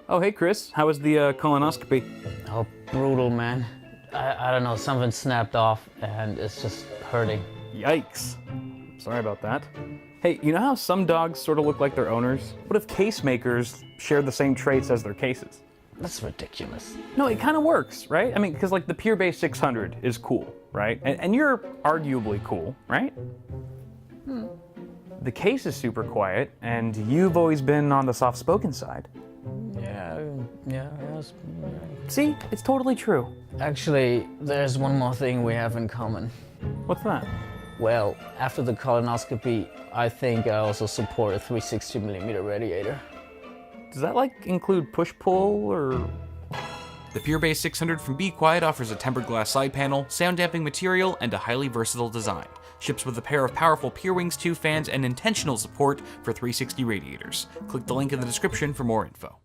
Oh, hey, Chris. How was the colonoscopy? Oh, brutal, man. I don't know, something snapped off and it's just hurting. Yikes. Sorry about that. Hey, you know how some dogs sort of look like their owners? What if case makers shared the same traits as their cases? That's ridiculous. No, it kind of works, right? I mean, because like the Pure Base 600 is cool, right? And you're arguably cool, right? The case is super quiet, and you've always been on the soft-spoken side. Yeah. See, it's totally true. Actually, there's one more thing we have in common. What's that? Well, after the colonoscopy, I think I also support a 360mm radiator. Does that like include push-pull or? The Pure Base 600 from Be Quiet offers a tempered glass side panel, sound damping material, and a highly versatile design. Ships with a pair of powerful Pure Wings 2 fans and intentional support for 360 radiators. Click the link in the description for more info.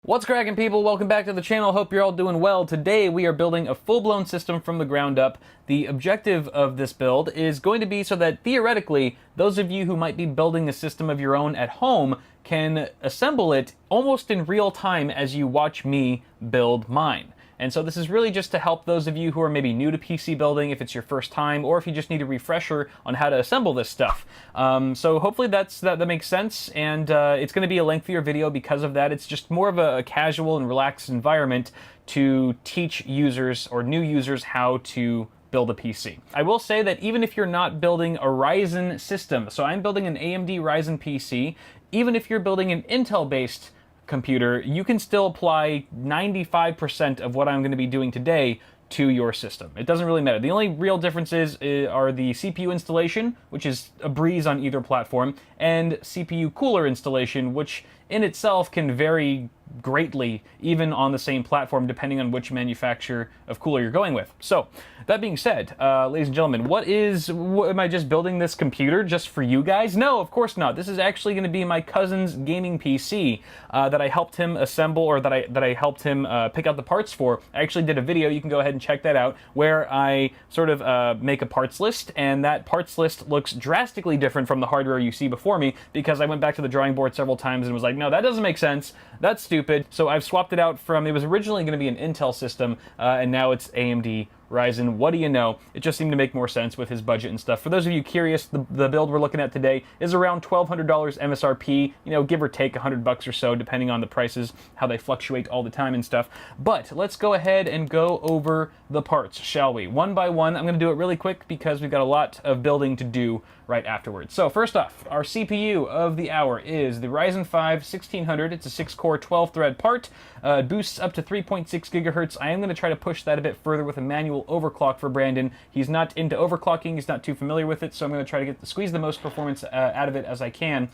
What's cracking, people? Welcome back to the channel. Hope you're all doing well. Today we are building a full-blown system from the ground up. The objective of this build is going to be so that theoretically those of you who might be building a system of your own at home can assemble it almost in real time as you watch me build mine. And so this is really just to help those of you who are maybe new to PC building, if it's your first time, or if you just need a refresher on how to assemble this stuff. So hopefully that makes sense, and it's going to be a lengthier video because of that. It's just more of a casual and relaxed environment to teach users or new users how to build a PC. I will say that even if you're not building a Ryzen system, so I'm building an AMD Ryzen PC, even if you're building an Intel-based computer, you can still apply 95% of what I'm going to be doing today to your system. It doesn't really matter. The only real differences are the CPU installation, which is a breeze on either platform, and CPU cooler installation, which in itself can vary greatly even on the same platform depending on which manufacturer of cooler you're going with. So that being said, ladies and gentlemen, am I just building this computer just for you guys? No, of course not. This is actually going to be my cousin's gaming PC that I helped him assemble, or that I helped him pick out the parts for. I actually did a video, you can go ahead and check that out, where I sort of make a parts list, and that parts list looks drastically different from the hardware you see before me, because I went back to the drawing board several times and was like, no, that doesn't make sense. That's stupid. So I've swapped it out from, it was originally going to be an Intel system, and now it's AMD Ryzen. What do you know? It just seemed to make more sense with his budget and stuff. For those of you curious, the build we're looking at today is around $1,200 MSRP, you know, give or take $100 or so, depending on the prices, how they fluctuate all the time and stuff. But let's go ahead and go over the parts, shall we? One by one. I'm going to do it really quick because we've got a lot of building to do right afterwards. So first off, our CPU of the hour is the Ryzen 5 1600. It's a 6-core, 12-thread part. It boosts up to 3.6 gigahertz. I am going to try to push that a bit further with a manual overclock for Brandon. He's not into overclocking. He's not too familiar with it, so I'm going to try to squeeze the most performance out of it as I can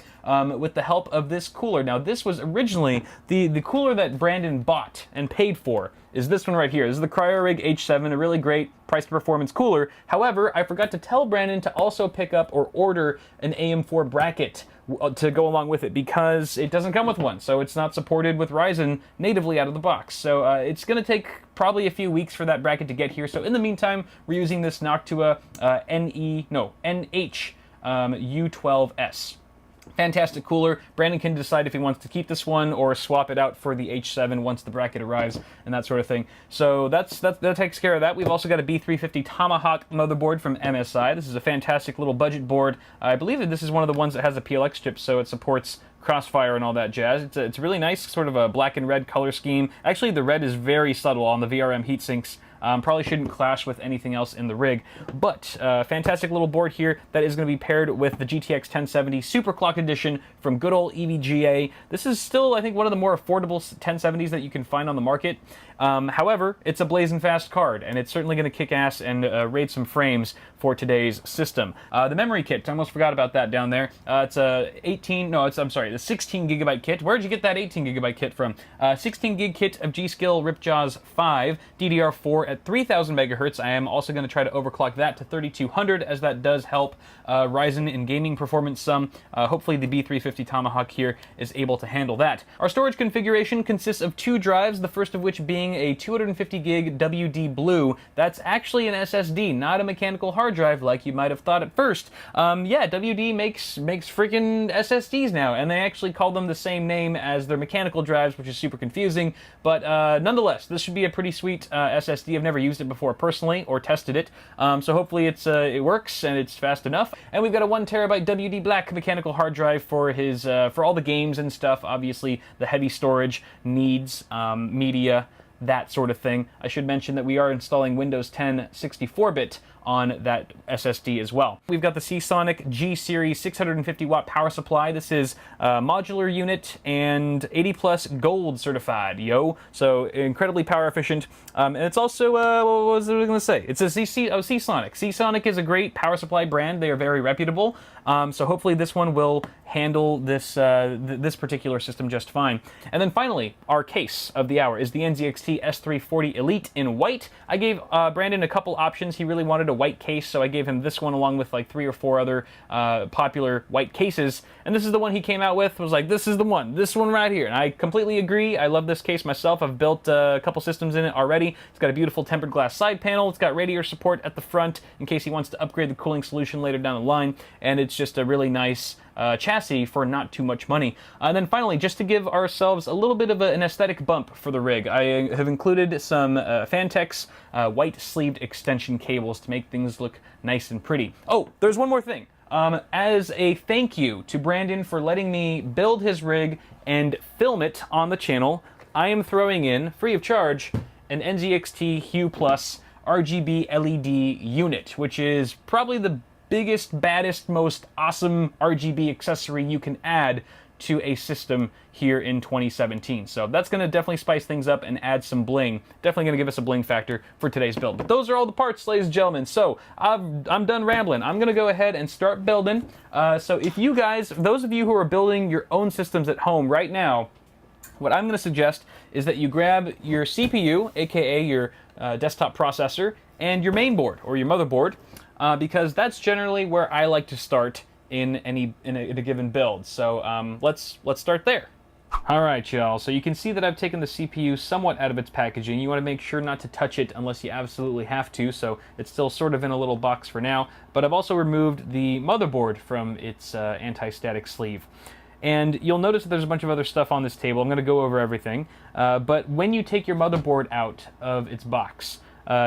with the help of this cooler. Now, this was originally the cooler that Brandon bought and paid for is this one right here. This is the Cryorig H7, a really great price to performance cooler. However, I forgot to tell Brandon to also pick up or order an AM4 bracket to go along with it, because it doesn't come with one, so it's not supported with Ryzen natively out of the box. So it's going to take probably a few weeks for that bracket to get here. So in the meantime, we're using this Noctua NH U12S. Fantastic cooler. Brandon can decide if he wants to keep this one or swap it out for the H7 once the bracket arrives and that sort of thing. So that takes care of that. We've also got a B350 Tomahawk motherboard from MSI. This is a fantastic little budget board. I believe that this is one of the ones that has a PLX chip, so it supports Crossfire and all that jazz. It's really nice, sort of a black and red color scheme. Actually, the red is very subtle on the VRM heatsinks. Probably shouldn't clash with anything else in the rig, but fantastic little board here that is going to be paired with the GTX 1070 Superclock Edition from good old EVGA. This is still, I think, one of the more affordable 1070s that you can find on the market. However, it's a blazing fast card, and it's certainly going to kick ass and raid some frames for today's system. The memory kit, I almost forgot about that down there. It's a the 16 gigabyte kit. Where'd you get that 18 gigabyte kit from? 16 gig kit of G.Skill Ripjaws 5 DDR4 at 3000 megahertz. I am also going to try to overclock that to 3200, as that does help Ryzen in gaming performance some. Hopefully the B350 Tomahawk here is able to handle that. Our storage configuration consists of 2 drives, the first of which being a 250 gig WD Blue. That's actually an SSD, not a mechanical hard drive like you might have thought at first. Yeah, WD makes freaking SSDs now, and they actually call them the same name as their mechanical drives, which is super confusing, but nonetheless, this should be a pretty sweet SSD. I've never used it before personally, or tested it, so hopefully it works and it's fast enough. And we've got a 1 terabyte WD Black mechanical hard drive for his for all the games and stuff. Obviously, the heavy storage needs media, that sort of thing. I should mention that we are installing Windows 10 64-bit on that SSD as well. We've got the Seasonic G-Series 650 watt power supply. This is a modular unit and 80 plus gold certified, yo. So incredibly power efficient. And it's also, what was I going to say? It's a Seasonic. Seasonic is a great power supply brand. They are very reputable. So hopefully this one will handle this this particular system just fine. And then finally, our case of the hour is the NZXT S340 Elite in white. I gave Brandon a couple options. He really wanted a white case, so I gave him this one along with like 3 or 4 other popular white cases. And this is the one he came out with. Was like, this is the one. This one right here. And I completely agree. I love this case myself. I've built a couple systems in it already. It's got a beautiful tempered glass side panel. It's got radiator support at the front in case he wants to upgrade the cooling solution later down the line. And it's just a really nice chassis for not too much money. And then finally, just to give ourselves a little bit of an aesthetic bump for the rig, I have included some Fantex white sleeved extension cables to make things look nice and pretty. Oh, there's one more thing. As a thank you to Brandon for letting me build his rig and film it on the channel, I am throwing in, free of charge, an NZXT Hue Plus RGB LED unit, which is probably the biggest, baddest, most awesome RGB accessory you can add to a system here in 2017. So that's going to definitely spice things up and add some bling. Definitely going to give us a bling factor for today's build. But those are all the parts, ladies and gentlemen. So I'm done rambling. I'm going to go ahead and start building. So if you guys, those of you who are building your own systems at home right now, what I'm going to suggest is that you grab your CPU, aka your desktop processor, and your main board or your motherboard, because that's generally where I like to start in a given build. So let's start there. All right, y'all. So you can see that I've taken the CPU somewhat out of its packaging. You want to make sure not to touch it unless you absolutely have to. So it's still sort of in a little box for now. But I've also removed the motherboard from its anti-static sleeve. And you'll notice that there's a bunch of other stuff on this table. I'm going to go over everything. But when you take your motherboard out of its box,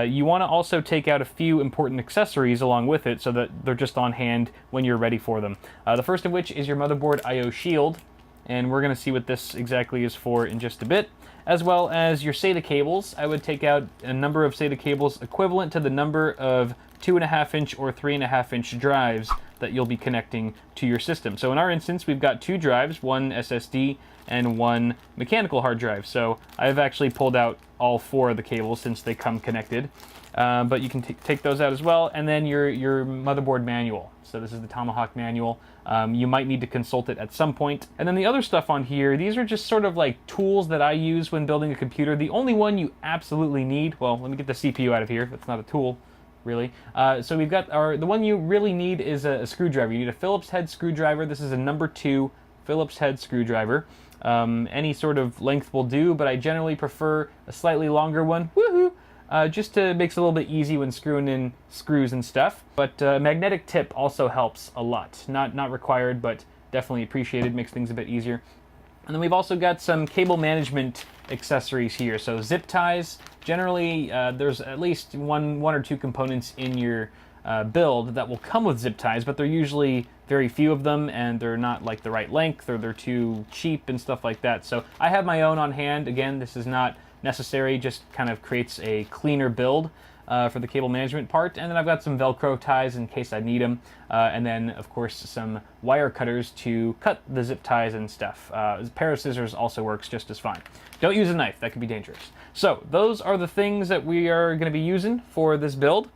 you want to also take out a few important accessories along with it so that they're just on hand when you're ready for them. The first of which is your motherboard I/O shield, and we're going to see what this exactly is for in just a bit, as well as your SATA cables. I would take out a number of SATA cables equivalent to the number of 2.5-inch or 3.5-inch drives that you'll be connecting to your system. So in our instance, we've got 2 drives, one SSD and one mechanical hard drive. So I've actually pulled out all 4 of the cables since they come connected. But you can take those out as well. And then your motherboard manual. So this is the Tomahawk manual. You might need to consult it at some point. And then the other stuff on here, these are just sort of like tools that I use when building a computer. The only one you absolutely need, well, let me get the CPU out of here. That's not a tool, really. So we've got the one you really need is a screwdriver. You need a Phillips head screwdriver. This is a number 2 Phillips head screwdriver. Any sort of length will do, but I generally prefer a slightly longer one. Woohoo! Just makes it a little bit easy when screwing in screws and stuff. But magnetic tip also helps a lot. Not required, but definitely appreciated. Makes things a bit easier. And then we've also got some cable management accessories here. So zip ties. Generally, there's at least one or 2 components in your build that will come with zip ties, but they're usually very few of them, and they're not like the right length, or they're too cheap and stuff like that. So I have my own on hand. Again, this is not necessary, just kind of creates a cleaner build for the cable management part. And then I've got some Velcro ties in case I need them. And then, of course, some wire cutters to cut the zip ties and stuff. A pair of scissors also works just as fine. Don't use a knife, that could be dangerous. So those are the things that we are going to be using for this build.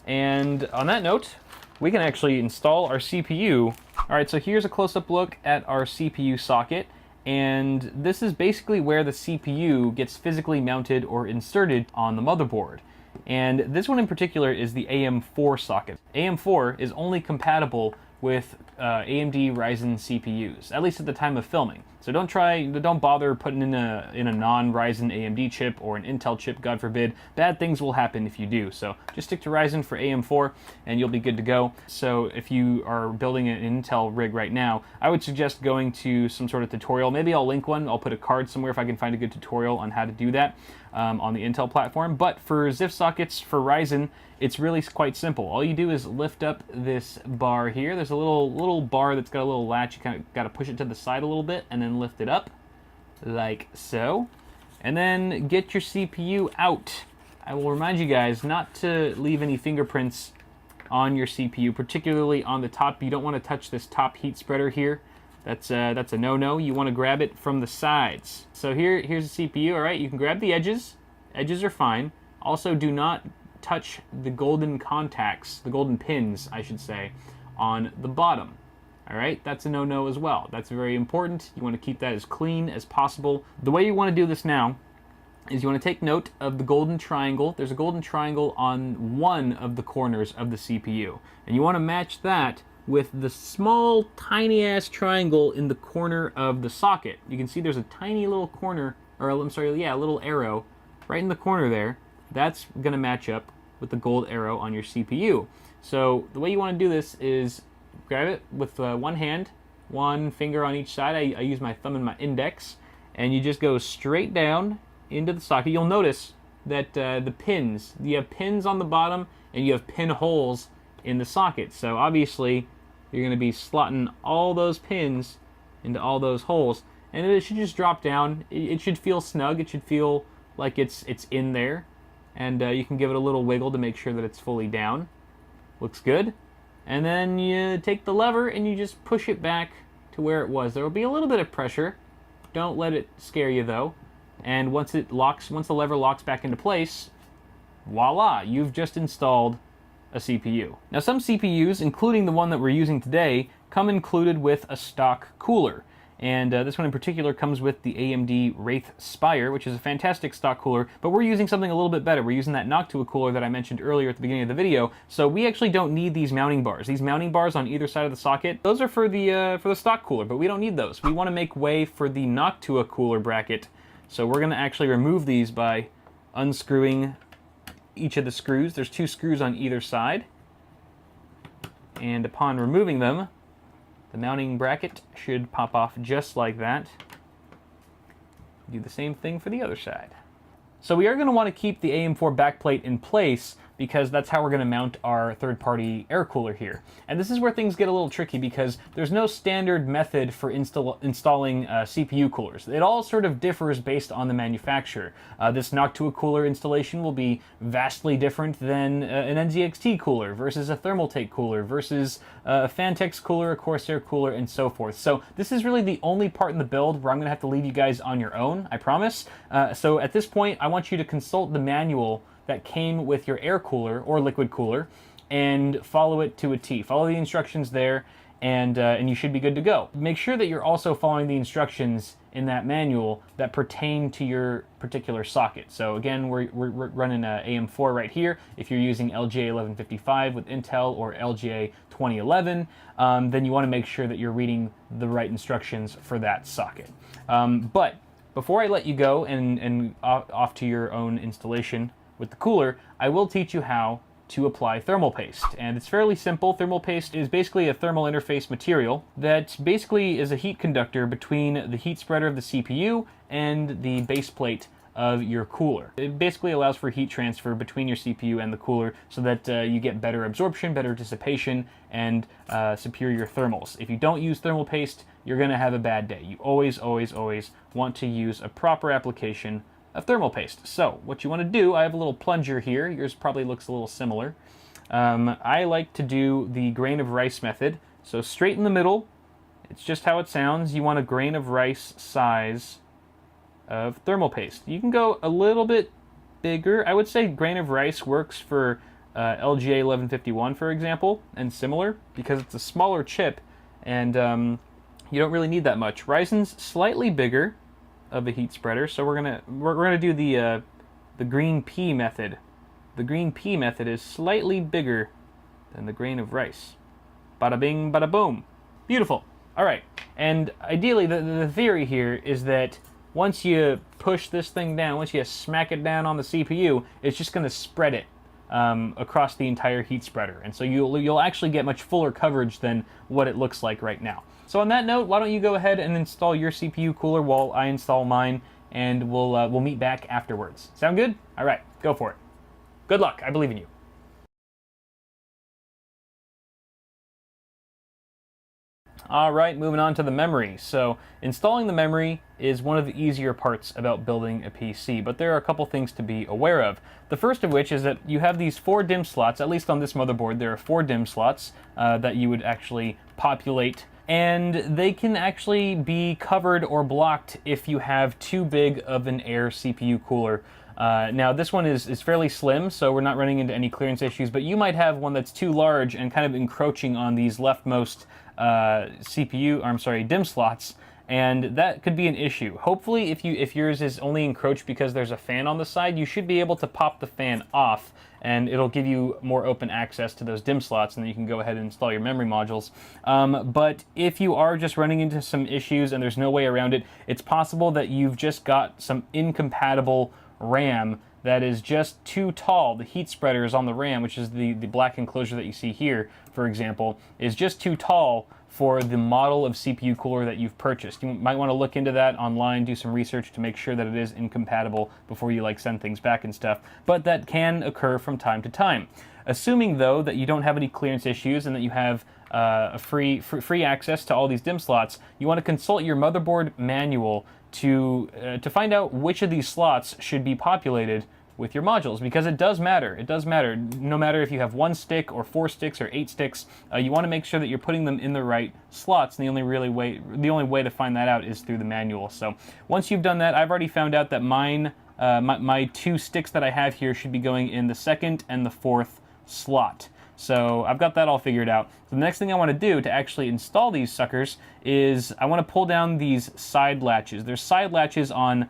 And on that note, we can actually install our CPU. All right, so here's a close-up look at our CPU socket. And this is basically where the CPU gets physically mounted or inserted on the motherboard. And this one in particular is the AM4 socket. AM4 is only compatible with AMD Ryzen CPUs, at least at the time of filming. So don't bother putting in a non-Ryzen AMD chip or an Intel chip, God forbid. Bad things will happen if you do. So just stick to Ryzen for AM4 and you'll be good to go. So if you are building an Intel rig right now, I would suggest going to some sort of tutorial. Maybe I'll link one. I'll put a card somewhere if I can find a good tutorial on how to do that on the Intel platform. But for ZIF sockets for Ryzen, it's really quite simple. All you do is lift up this bar here. There's a little bar that's got a little latch. You kind of got to push it to the side a little bit and then lift it up like so. And then get your CPU out. I will remind you guys not to leave any fingerprints on your CPU, particularly on the top. You don't want to touch this top heat spreader here. That's a no-no. You want to grab it from the sides. So here's the CPU, all right? You can grab the edges. Edges are fine. Also, do not touch the golden contacts, the golden pins, I should say, on the bottom. All right, that's a no-no as well. That's very important. You want to keep that as clean as possible. The way you want to do this now is you want to take note of the golden triangle. There's a golden triangle on one of the corners of the CPU, and you want to match that with the small, tiny-ass triangle in the corner of the socket. You can see there's a tiny little corner, or I'm sorry, yeah, a little arrow right in the corner there. That's going to match up with the gold arrow on your CPU. So the way you want to do this is grab it with one hand, one finger on each side. I use my thumb and my index, and you just go straight down into the socket. You'll notice that the pins, you have pins on the bottom and you have pin holes in the socket. So obviously you're going to be slotting all those pins into all those holes, and it should just drop down. It should feel snug. It should feel like it's in there. And you can give it a little wiggle to make sure that it's fully down. Looks good. And then you take the lever and you just push it back to where it was. There will be a little bit of pressure. Don't let it scare you though. And once the lever locks back into place, voila, you've just installed a CPU. Now some CPUs, including the one that we're using today, come included with a stock cooler. And this one in particular comes with the AMD Wraith Spire, which is a fantastic stock cooler, but we're using something a little bit better. We're using that Noctua cooler that I mentioned earlier at the beginning of the video, so we actually don't need these mounting bars. These mounting bars on either side of the socket, those are for the stock cooler, but we don't need those. We want to make way for the Noctua cooler bracket, so we're going to actually remove these by unscrewing each of the screws. There's 2 screws on either side, and upon removing them, the mounting bracket should pop off just like that. Do the same thing for the other side. So we are going to want to keep the AM4 backplate in place because that's how we're going to mount our third-party air cooler here. And this is where things get a little tricky because there's no standard method for installing CPU coolers. It all sort of differs based on the manufacturer. This Noctua cooler installation will be vastly different than an NZXT cooler versus a Thermaltake cooler versus a Phanteks cooler, a Corsair cooler, and so forth. So this is really the only part in the build where I'm going to have to leave you guys on your own, I promise. So at this point, I want you to consult the manual that came with your air cooler or liquid cooler and follow it to a T. Follow the instructions there and you should be good to go. Make sure that you're also following the instructions in that manual that pertain to your particular socket. So again, we're running a AM4 right here. If you're using LGA 1155 with Intel or LGA 2011, then you want to make sure that you're reading the right instructions for that socket. But before I let you go and off to your own installation with the cooler, I will teach you how to apply thermal paste. And it's fairly simple. Thermal paste is basically a thermal interface material that basically is a heat conductor between the heat spreader of the CPU and the base plate of your cooler. It basically allows for heat transfer between your CPU and the cooler so that you get better absorption, better dissipation, and superior thermals. If you don't use thermal paste, you're going to have a bad day. You always, always, always want to use a proper application of thermal paste. So what you want to do, I have a little plunger here. Yours probably looks a little similar. I like to do the grain of rice method. So straight in the middle, it's just how it sounds. You want a grain of rice size of thermal paste. You can go a little bit bigger. I would say grain of rice works for LGA 1151, for example, and similar, because it's a smaller chip and you don't really need that much. Ryzen's slightly bigger of a heat spreader, so we're gonna do the green pea method the green pea method is slightly bigger than the grain of rice. Bada bing, bada boom. Beautiful. All right, and ideally the theory here is that once you push this thing down, once you smack it down on the CPU, it's just going to spread it across the entire heat spreader. And so you'll actually get much fuller coverage than what it looks like right now. So on that note, why don't you go ahead and install your CPU cooler while I install mine, and we'll meet back afterwards. Sound good? All right, go for it. Good luck. I believe in you. All right, moving on to the memory. So installing the memory is one of the easier parts about building a PC, but there are a couple things to be aware of. The first of which is that you have these 4 DIMM slots. At least on this motherboard, there are 4 DIMM slots that you would actually populate, and they can actually be covered or blocked if you have too big of an air CPU cooler. Now this one is fairly slim, so we're not running into any clearance issues, but you might have one that's too large and kind of encroaching on these leftmost DIMM slots, and that could be an issue. Hopefully, if yours is only encroached because there's a fan on the side, you should be able to pop the fan off, and it'll give you more open access to those DIMM slots, and then you can go ahead and install your memory modules. But if you are just running into some issues and there's no way around it, it's possible that you've just got some incompatible RAM that is just too tall. The heat spreaders on the RAM, which is the black enclosure that you see here, for example, is just too tall for the model of CPU cooler that you've purchased. You might want to look into that online, do some research to make sure that it is incompatible before you send things back and stuff, but that can occur from time to time. Assuming though that you don't have any clearance issues and that you have a free access to all these DIMM slots, you want to consult your motherboard manual to find out which of these slots should be populated with your modules, because it does matter. It does matter. No matter if you have 1 stick or 4 sticks or 8 sticks, you want to make sure that you're putting them in the right slots. And the only way to find that out is through the manual. So once you've done that, I've already found out that my 2 sticks that I have here should be going in the 2nd and the 4th slot. So I've got that all figured out. So the next thing I want to do to actually install these suckers is I want to pull down these side latches. There's side latches on,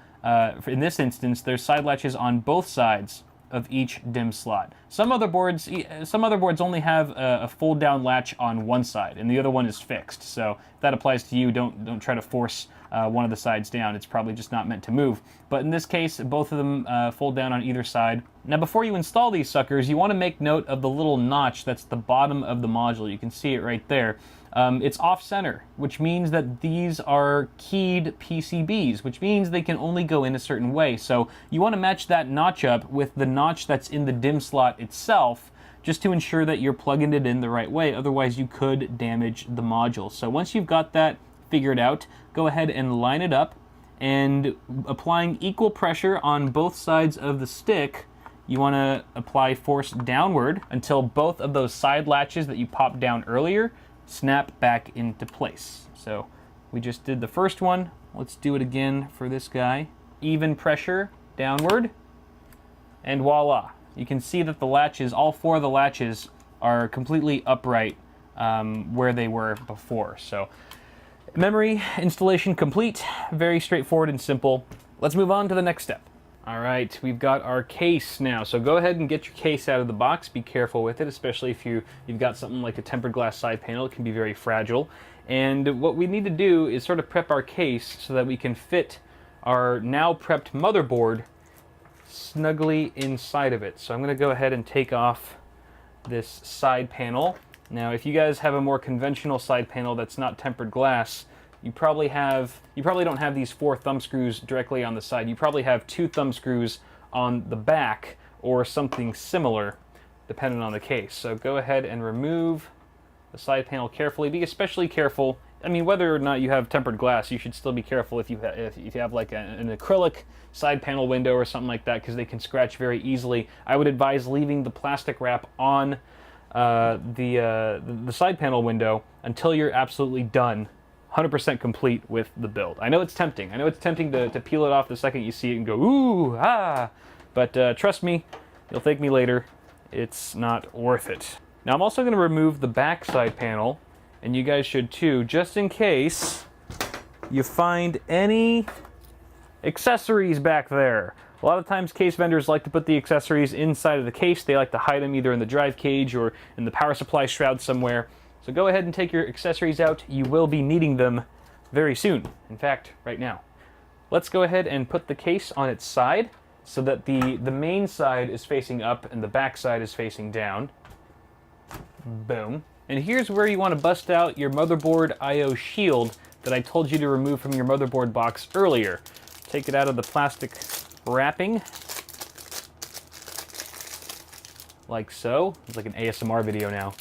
in this instance, there's side latches on both sides of each DIMM slot. Some motherboards only have a fold down latch on one side and the other one is fixed. So if that applies to you, don't try to force one of the sides down. It's probably just not meant to move. But in this case, both of them fold down on either side. Now before you install these suckers, you want to make note of the little notch that's the bottom of the module. You can see it right there. It's off-center, which means that these are keyed PCBs, which means they can only go in a certain way. So you want to match that notch up with the notch that's in the DIMM slot itself, just to ensure that you're plugging it in the right way. Otherwise, you could damage the module. So once you've got that figured out, go ahead and line it up, and applying equal pressure on both sides of the stick, you want to apply force downward until both of those side latches that you popped down earlier snap back into place. So we just did the first one. Let's do it again for this guy. Even pressure downward, and voila. You can see that the latches, all 4 of the latches, are completely upright where they were before. So memory installation complete. Very straightforward and simple. Let's move on to the next step. All right, we've got our case now. So go ahead and get your case out of the box. Be careful with it, especially if you've got something like a tempered glass side panel. It can be very fragile. And what we need to do is sort of prep our case so that we can fit our now prepped motherboard snugly inside of it. So I'm going to go ahead and take off this side panel. Now, if you guys have a more conventional side panel that's not tempered glass, you probably don't have these 4 thumb screws directly on the side. You probably have 2 thumb screws on the back or something similar, depending on the case. So go ahead and remove the side panel carefully. Be especially careful. I mean, whether or not you have tempered glass, you should still be careful if you have like an acrylic side panel window or something like that, because they can scratch very easily. I would advise leaving the plastic wrap on the side panel window until you're absolutely done, 100% complete with the build. I know it's tempting. I know it's tempting to peel it off the second you see it and go, ooh, ah, but trust me, you'll thank me later. It's not worth it. Now I'm also going to remove the back side panel, and you guys should too, just in case you find any accessories back there. A lot of times case vendors like to put the accessories inside of the case. They like to hide them either in the drive cage or in the power supply shroud somewhere. So go ahead and take your accessories out. You will be needing them very soon. In fact, right now. Let's go ahead and put the case on its side so that the main side is facing up and the back side is facing down. Boom. And here's where you want to bust out your motherboard I/O shield that I told you to remove from your motherboard box earlier. Take it out of the plastic wrapping, like so. It's like an ASMR video now.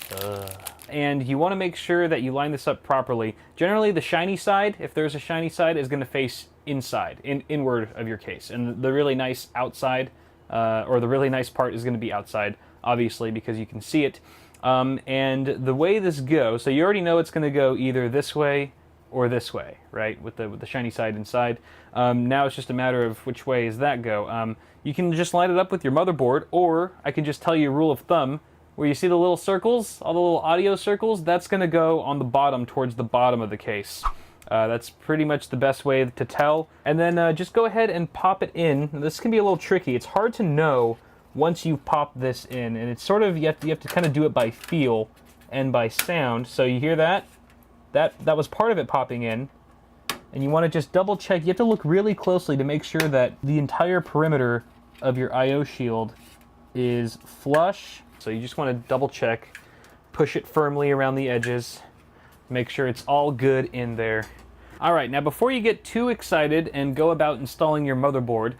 And you want to make sure that you line this up properly. Generally, the shiny side, if there's a shiny side, is going to face inside, inward of your case. And the really nice outside, or the really nice part is going to be outside, obviously, because you can see it. And the way this goes, so you already know it's going to go either this way or this way, right? With the shiny side inside. Now it's just a matter of which way does that go. You can just line it up with your motherboard, or I can just tell you a rule of thumb, where you see the little circles, all the little audio circles, that's going to go on the bottom, towards the bottom of the case. That's pretty much the best way to tell. And then just go ahead and pop it in. This can be a little tricky. It's hard to know once you pop this in, and it's sort of, you have to kind of do it by feel and by sound. So you hear that? That was part of it popping in. And you want to just double check. You have to look really closely to make sure that the entire perimeter of your I/O shield is flush. So you just want to double check, push it firmly around the edges, make sure it's all good in there. All right, now before you get too excited and go about installing your motherboard,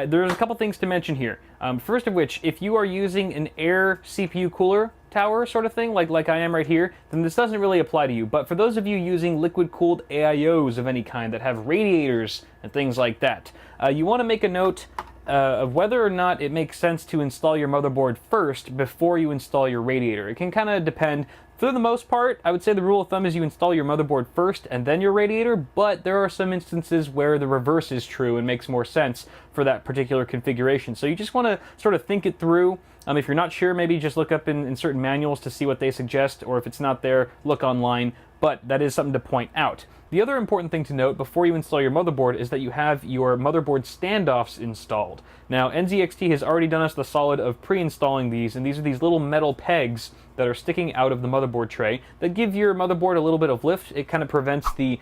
there's a couple things to mention here. First of which, if you are using an air CPU cooler tower sort of thing, like I am right here, then this doesn't really apply to you. But for those of you using liquid-cooled AIOs of any kind that have radiators and things like that, you want to make a note of whether or not it makes sense to install your motherboard first before you install your radiator. It can kind of depend. For the most part, I would say the rule of thumb is you install your motherboard first and then your radiator, but there are some instances where the reverse is true and makes more sense for that particular configuration. So you just want to sort of think it through. If you're not sure, maybe just look up in certain manuals to see what they suggest, or if it's not there, look online, but that is something to point out. The other important thing to note before you install your motherboard is that you have your motherboard standoffs installed. Now, NZXT has already done us the solid of pre-installing these, and these are these little metal pegs that are sticking out of the motherboard tray that give your motherboard a little bit of lift. It kind of prevents the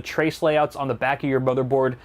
trace layouts on the back of your motherboard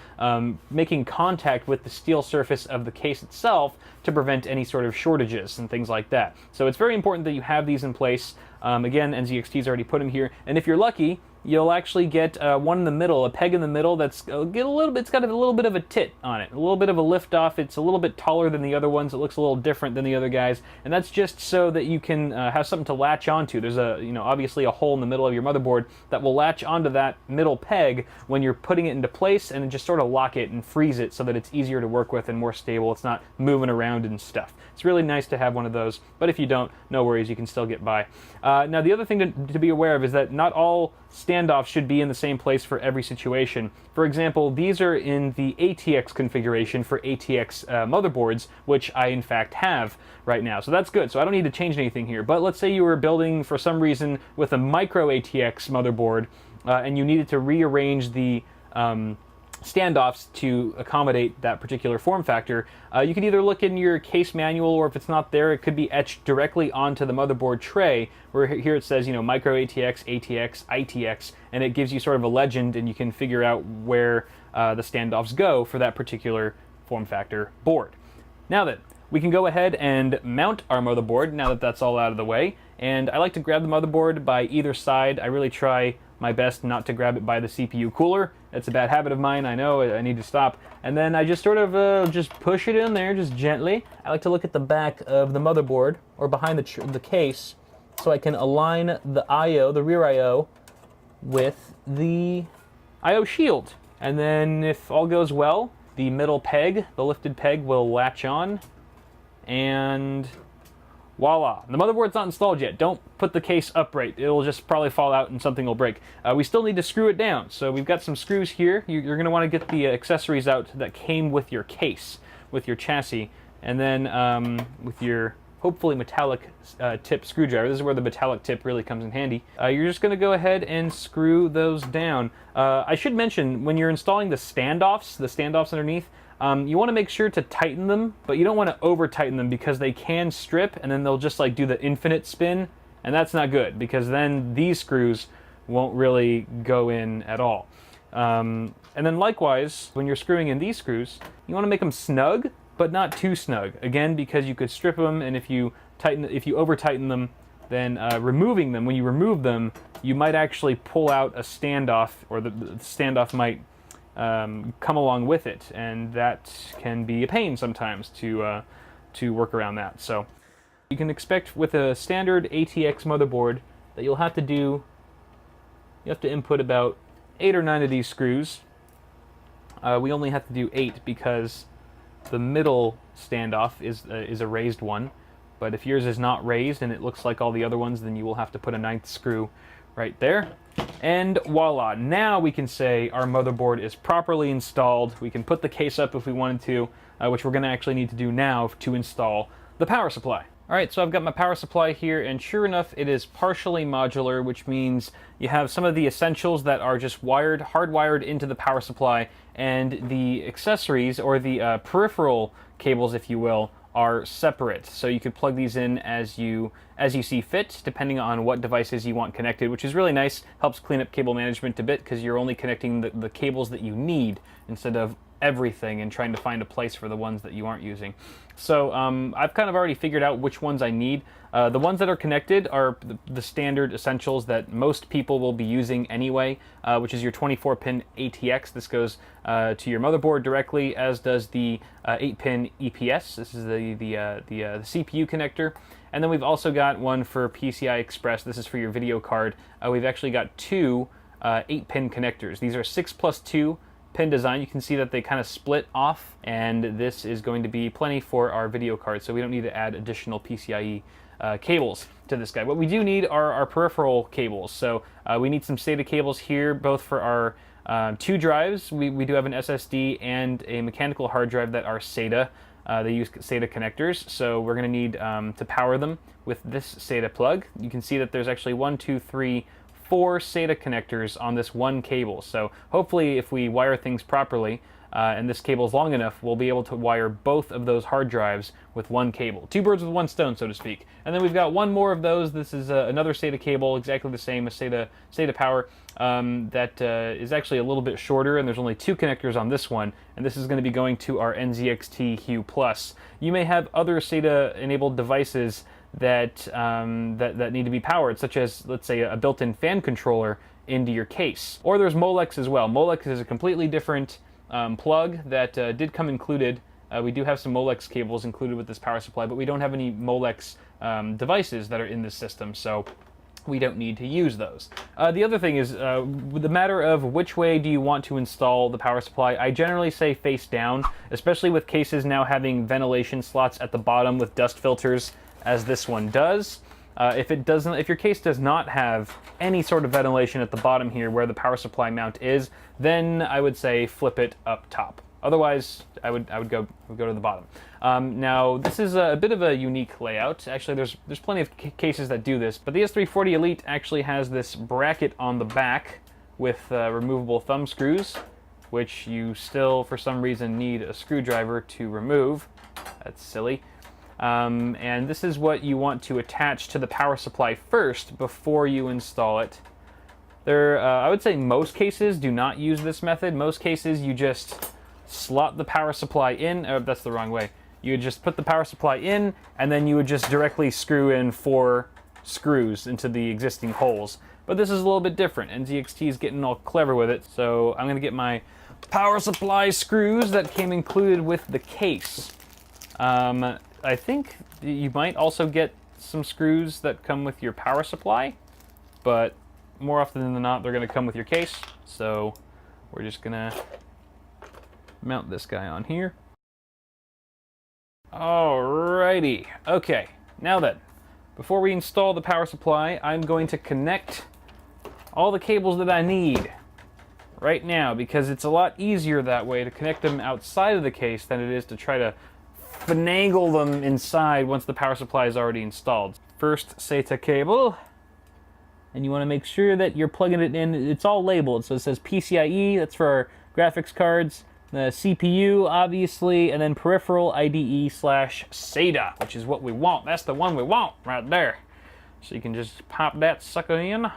making contact with the steel surface of the case itself to prevent any sort of shortages and things like that. So it's very important that you have these in place. Again, NZXT's already put them here, and if you're lucky, you'll actually get one in the middle, a peg in the middle that's it's got a little bit of a tit on it, a little bit of a lift off. It's a little bit taller than the other ones. It looks a little different than the other guys, and that's just so that you can have something to latch onto. There's obviously a hole in the middle of your motherboard that will latch onto that middle peg when you're putting it into place, and then just sort of lock it and freeze it so that it's easier to work with and more stable. It's not moving around and stuff. It's really nice to have one of those, but if you don't, no worries, you can still get by. Now, the other thing to be aware of is that not all standoffs should be in the same place for every situation. For example, these are in the ATX configuration for ATX motherboards, which I in fact have right now. So that's good. So I don't need to change anything here. But let's say you were building for some reason with a micro ATX motherboard and you needed to rearrange the standoffs to accommodate that particular form factor. You can either look in your case manual, or if it's not there, it could be etched directly onto the motherboard tray, where here it says, micro ATX, ATX, ITX, and it gives you sort of a legend, and you can figure out where the standoffs go for that particular form factor board. Now then, we can go ahead and mount our motherboard now that that's all out of the way, and I like to grab the motherboard by either side. I really try my best not to grab it by the CPU cooler. That's a bad habit of mine, I know, I need to stop. And then I just sort of just push it in there, just gently. I like to look at the back of the motherboard, or behind the case, so I can align the I/O, the rear I/O, with the I/O shield. And then if all goes well, the middle peg, the lifted peg, will latch on, and voila. The motherboard's not installed yet. Don't put the case upright. It'll just probably fall out and something will break. We still need to screw it down. So we've got some screws here. You're going to want to get the accessories out that came with your case, with your chassis, and then with your hopefully metallic tip screwdriver. This is where the metallic tip really comes in handy. You're just going to go ahead and screw those down. I should mention, when you're installing the standoffs underneath, You want to make sure to tighten them, but you don't want to over tighten them because they can strip and then they'll just like do the infinite spin, and that's not good because then these screws won't really go in at all. And then likewise, when you're screwing in these screws, you want to make them snug, but not too snug. Again, because you could strip them, and if you over tighten them, then removing them, when you remove them, you might actually pull out a standoff, or the standoff might come along with it, and that can be a pain sometimes to work around that. So you can expect with a standard ATX motherboard that you have to input about 8 or 9 of these screws. We only have to do 8 because the middle standoff is a raised one, but if yours is not raised and it looks like all the other ones, then you will have to put a 9th screw right there. And voila, now we can say our motherboard is properly installed. We can put the case up if we wanted to, which we're going to actually need to do now to install the power supply. Alright, so I've got my power supply here, and sure enough, it is partially modular, which means you have some of the essentials that are just hardwired into the power supply, and the accessories, or the peripheral cables, if you will, are separate. So you could plug these in as you see fit, depending on what devices you want connected, which is really nice. Helps clean up cable management a bit, because you're only connecting the cables that you need, instead of everything and trying to find a place for the ones that you aren't using. So I've kind of already figured out which ones I need. The ones that are connected are the standard essentials that most people will be using anyway, which is your 24-pin ATX. This goes to your motherboard directly, as does the 8-pin EPS. This is the CPU connector. And then we've also got one for PCI Express. This is for your video card. We've actually got 2 8-pin connectors. These are 6+2 pin design. You can see that they kind of split off, and this is going to be plenty for our video card, so we don't need to add additional PCIe cables to this guy. What we do need are our peripheral cables. So we need some SATA cables here, both for our 2 drives. We do have an SSD and a mechanical hard drive that are SATA. They use SATA connectors, so we're going to need to power them with this SATA plug. You can see that there's actually 1, 2, 3, 4 SATA connectors on this one cable. So hopefully if we wire things properly, and this cable is long enough, we'll be able to wire both of those hard drives with one cable. 2 birds with 1 stone, so to speak. And then we've got 1 more of those. This is another SATA cable, exactly the same as SATA power, that is actually a little bit shorter, and there's only 2 connectors on this one, and this is going to be going to our NZXT Hue Plus. You may have other SATA-enabled devices that need to be powered, such as, let's say, a built-in fan controller into your case. Or there's Molex as well. Molex is a completely different plug that did come included. We do have some Molex cables included with this power supply, but we don't have any Molex devices that are in this system, so we don't need to use those. The other thing is, with the matter of which way do you want to install the power supply, I generally say face down, especially with cases now having ventilation slots at the bottom with dust filters, as this one does. If your case does not have any sort of ventilation at the bottom here where the power supply mount is, then I would say flip it up top. Otherwise, I would go to the bottom. Now, this is a bit of a unique layout. Actually, there's plenty of cases that do this, but the S340 Elite actually has this bracket on the back with removable thumb screws, which you still, for some reason, need a screwdriver to remove. That's silly. And this is what you want to attach to the power supply first before you install it. I would say most cases do not use this method. Most cases you just slot the power supply in. Oh, that's the wrong way. You would just put the power supply in, and then you would just directly screw in 4 screws into the existing holes. But this is a little bit different. NZXT is getting all clever with it, so I'm going to get my power supply screws that came included with the case. I think you might also get some screws that come with your power supply, but more often than not, they're going to come with your case. So we're just going to mount this guy on here. Alrighty. Okay, now then, before we install the power supply, I'm going to connect all the cables that I need right now, because it's a lot easier that way to connect them outside of the case than it is to try to finagle them inside once the power supply is already installed. First SATA cable, and you want to make sure that you're plugging it in. It's all labeled, so it says PCIe, that's for our graphics cards, the CPU, obviously, and then peripheral IDE slash SATA, which is what we want. That's the one we want right there. So you can just pop that sucker in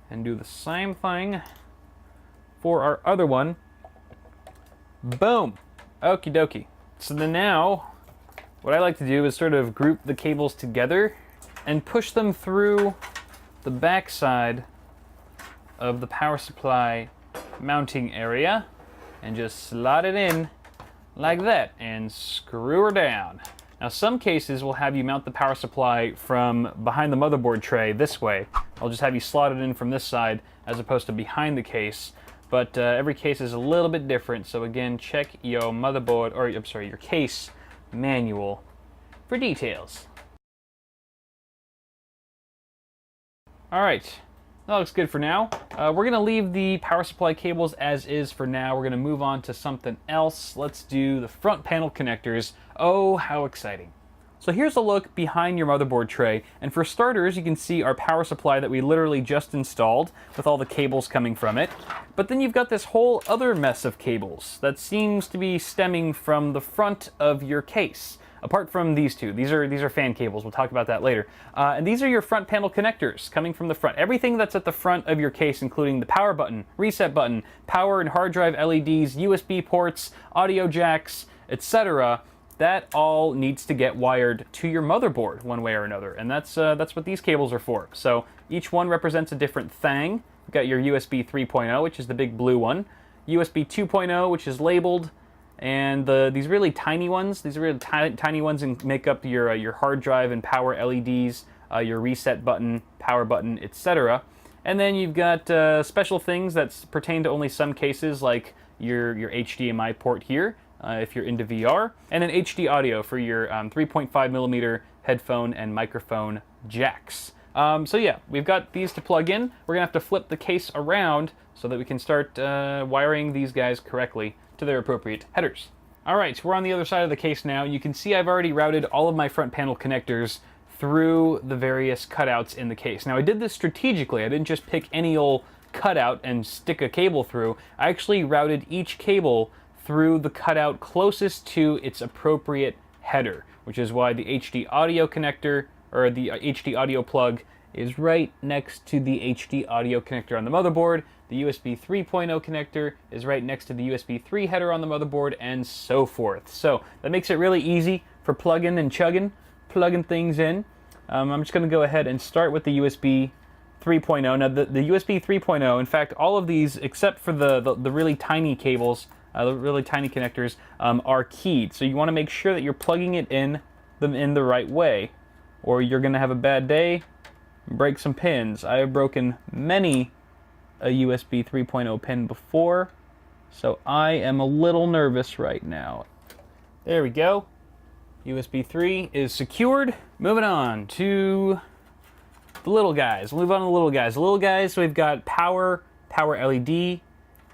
and do the same thing for our other one. Boom. Okie dokie. So then now, what I like to do is sort of group the cables together and push them through the backside of the power supply mounting area and just slide it in like that and screw her down. Now some cases will have you mount the power supply from behind the motherboard tray this way. I'll just have you slot it in from this side as opposed to behind the case. But every case is a little bit different, so again, check your motherboard, or I'm sorry, your case manual for details. Alright, that looks good for now. We're going to leave the power supply cables as is for now. We're going to move on to something else. Let's do the front panel connectors. Oh, how exciting. So here's a look behind your motherboard tray, and for starters you can see our power supply that we literally just installed with all the cables coming from it. But then you've got this whole other mess of cables that seems to be stemming from the front of your case. Apart from these two, these are fan cables, we'll talk about that later. And these are your front panel connectors coming from the front. Everything that's at the front of your case, including the power button, reset button, power and hard drive LEDs, USB ports, audio jacks, etc., that all needs to get wired to your motherboard one way or another, and that's what these cables are for. So each one represents a different thing. You've got your USB 3.0, which is the big blue one, USB 2.0, which is labeled, and these really tiny ones, these are really tiny ones and make up your hard drive and power LEDs, your reset button, power button, etc. And then you've got special things that pertain to only some cases, like your HDMI port here, if you're into VR, and an HD audio for your 3.5 millimeter headphone and microphone jacks. So yeah, we've got these to plug in. We're gonna have to flip the case around so that we can start wiring these guys correctly to their appropriate headers. All right, so we're on the other side of the case now. You can see I've already routed all of my front panel connectors through the various cutouts in the case. Now I did this strategically. I didn't just pick any old cutout and stick a cable through. I actually routed each cable through the cutout closest to its appropriate header, which is why the HD audio connector, or the HD audio plug, is right next to the HD audio connector on the motherboard. The USB 3.0 connector is right next to the USB 3 header on the motherboard, and so forth. So that makes it really easy for plugging and chugging, plugging things in. I'm just going to go ahead and start with the USB 3.0. Now the USB 3.0, in fact, all of these except for the really tiny cables, the really tiny connectors, are keyed. So you want to make sure that you're plugging it in the right way, or you're going to have a bad day, break some pins. I have broken many a USB 3.0 pin before, so I am a little nervous right now. There we go. USB 3 is secured. Moving on to the little guys. We'll move on to the little guys. The little guys, so we've got power LED,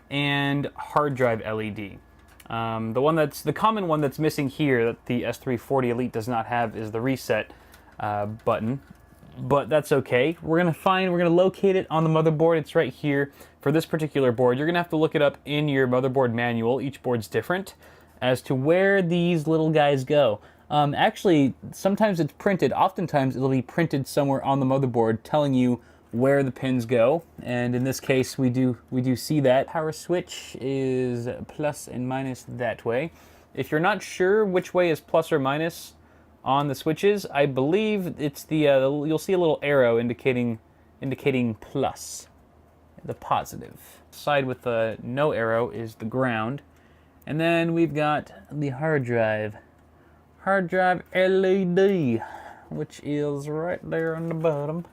and hard drive LED. The common one that's missing here that the S340 Elite does not have is the reset button, but that's okay. We're gonna locate it on the motherboard. It's right here. For this particular board, you're gonna have to look it up in your motherboard manual. Each board's different as to where these little guys go. Actually, sometimes it's printed. Oftentimes it'll be printed somewhere on the motherboard telling you where the pins go, and in this case we do see that. Power switch is plus and minus that way. If you're not sure which way is plus or minus on the switches, I believe it's you'll see a little arrow indicating plus, the positive. Side with the no arrow is the ground, and then we've got the hard drive LED, which is right there on the bottom.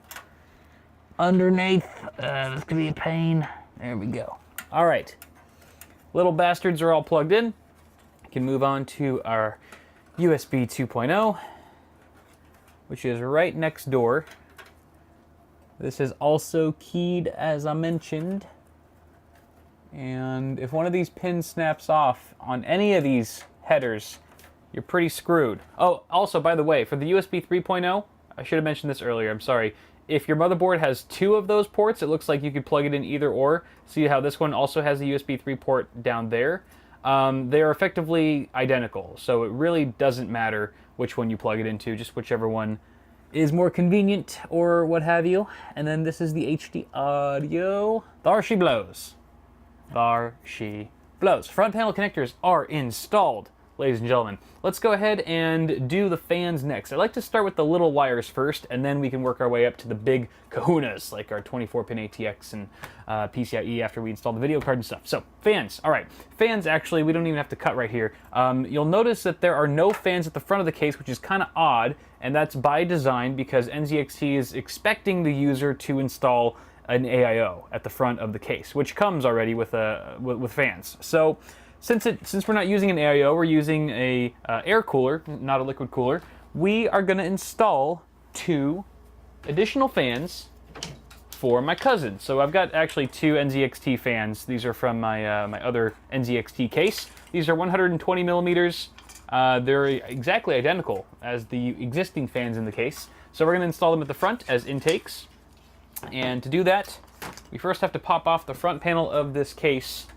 Underneath, this could be a pain. There we go. All right, little bastards are all plugged in. We can move on to our USB 2.0, which is right next door. This is also keyed, as I mentioned. And if one of these pins snaps off on any of these headers, you're pretty screwed. Oh, also, by the way, for the USB 3.0, I should have mentioned this earlier, I'm sorry. If your motherboard has two of those ports, it looks like you could plug it in either or. See how this one also has a USB 3 port down there. they are effectively identical. So it really doesn't matter which one you plug it into, just whichever one is more convenient or what have you. And then this is the HD audio. There she blows. There she blows. Front panel connectors are installed, ladies and gentlemen. Let's go ahead and do the fans next. I'd like to start with the little wires first, and then we can work our way up to the big kahunas, like our 24-pin ATX and PCIe after we install the video card and stuff. So, fans. All right. Fans, actually, we don't even have to cut right here. You'll notice that there are no fans at the front of the case, which is kind of odd, and that's by design because NZXT is expecting the user to install an AIO at the front of the case, which comes already with fans. So, since we're not using an AIO, we're using a air cooler, not a liquid cooler. We are going to install 2 additional fans for my cousin. So I've got actually 2 NZXT fans. These are from my my other NZXT case. These are 120 millimeters. They're exactly identical as the existing fans in the case. So we're going to install them at the front as intakes. And to do that, we first have to pop off the front panel of this case.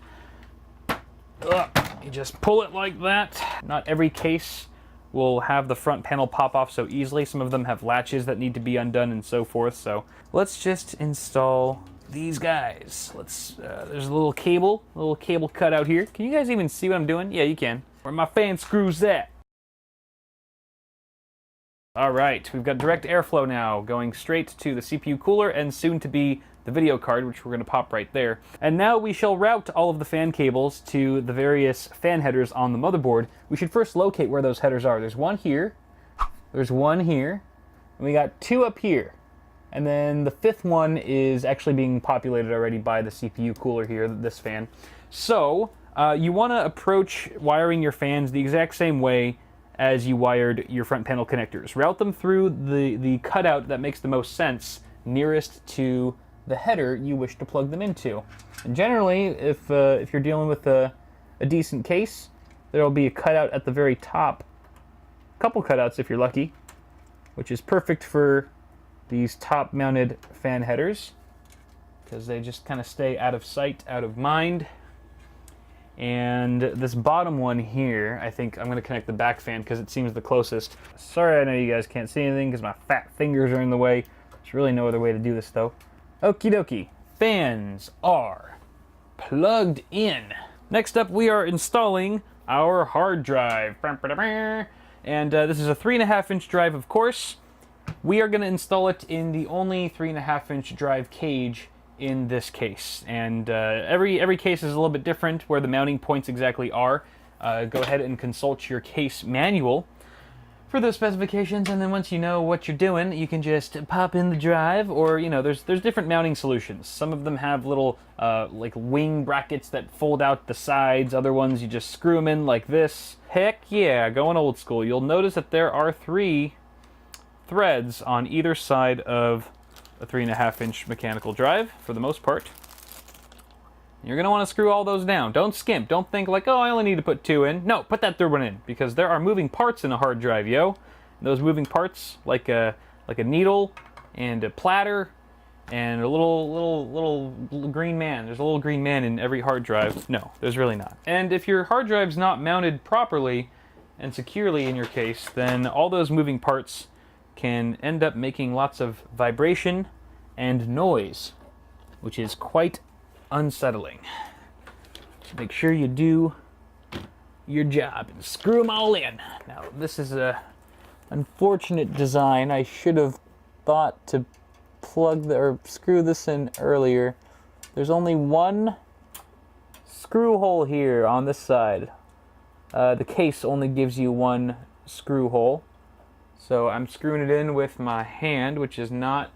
You just pull it like that. Not every case will have the front panel pop off so easily. Some of them have latches that need to be undone and so forth. So let's just install these guys. There's a little cable cut out here. Can you guys even see what I'm doing? Yeah, you can. Where my fan screws at. All right, we've got direct airflow now going straight to the CPU cooler and soon to be the video card, which we're going to pop right there. And now we shall route all of the fan cables to the various fan headers on the motherboard. We should first locate where those headers are. There's one here, there's one here, and we got 2 up here. And then the 5th one is actually being populated already by the CPU cooler here, this fan. So you want to approach wiring your fans the exact same way as you wired your front panel connectors. Route them through the cutout that makes the most sense nearest to the header you wish to plug them into. And generally, if you're dealing with a decent case, there will be a cutout at the very top. A couple cutouts if you're lucky, which is perfect for these top-mounted fan headers because they just kind of stay out of sight, out of mind. And this bottom one here, I think I'm going to connect the back fan because it seems the closest. Sorry, I know you guys can't see anything because my fat fingers are in the way. There's really no other way to do this though. Okie dokie. Fans are plugged in. Next up, we are installing our hard drive. And this is a 3.5-inch drive, of course. We are going to install it in the only 3.5-inch drive cage in this case. And every case is a little bit different where the mounting points exactly are. Go ahead and consult your case manual for those specifications, and then once you know what you're doing, you can just pop in the drive, or there's different mounting solutions. Some of them have little like wing brackets that fold out the sides. Other ones you just screw them in like this. Heck yeah, going old school. You'll notice that there are 3 threads on either side of a 3.5-inch mechanical drive for the most part. You're going to want to screw all those down. Don't skimp. Don't think like, oh, I only need to put 2 in. No, put that 3rd one in, because there are moving parts in a hard drive, yo. And those moving parts, like a needle and a platter and a little green man. There's a little green man in every hard drive. No, there's really not. And if your hard drive's not mounted properly and securely in your case, then all those moving parts can end up making lots of vibration and noise, which is quite unsettling. So make sure you do your job and screw them all in. Now, this is a unfortunate design. I should have thought to screw this in earlier. There's only one screw hole here on this side. The case only gives you one screw hole. So I'm screwing it in with my hand, which is not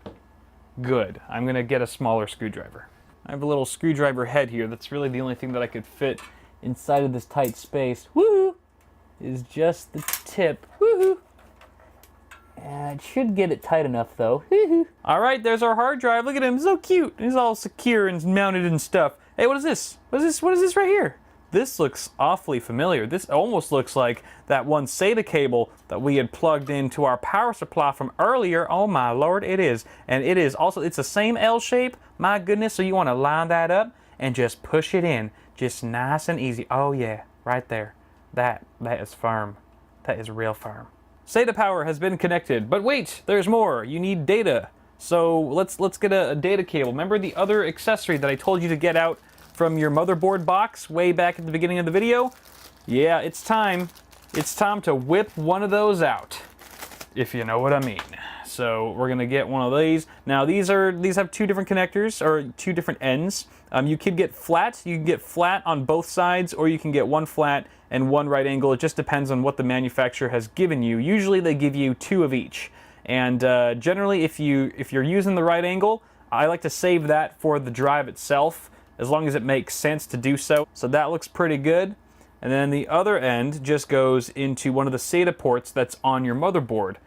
good. I'm going to get a smaller screwdriver. I have a little screwdriver head here. That's really the only thing that I could fit inside of this tight space. Woohoo! Is just the tip. Woohoo! It should get it tight enough though. All right, there's our hard drive. Look at him, so cute. He's all secure and mounted and stuff. Hey, what is this? What is this right here? This looks awfully familiar. This almost looks like that one SATA cable that we had plugged into our power supply from earlier. Oh my lord, it is. And it is also, it's the same L shape. My goodness, so you want to line that up and just push it in. Just nice and easy. Oh yeah. right there. That is firm. That is real firm. SATA power has been connected, but wait, there's more. You need data. So let's get a data cable. Remember the other accessory that I told you to get out from your motherboard box way back at the beginning of the video? Yeah, it's time. It's time to whip one of those out, if you know what I mean. So we're gonna get one of these. Now these have two different connectors, or two different ends. You could get flat. You can get flat on both sides, or you can get one flat and one right angle. It just depends on what the manufacturer has given you. Usually they give you two of each. And generally, if you're using the right angle, I like to save that for the drive itself, as long as it makes sense to do so. So that looks pretty good. And then the other end just goes into one of the SATA ports that's on your motherboard.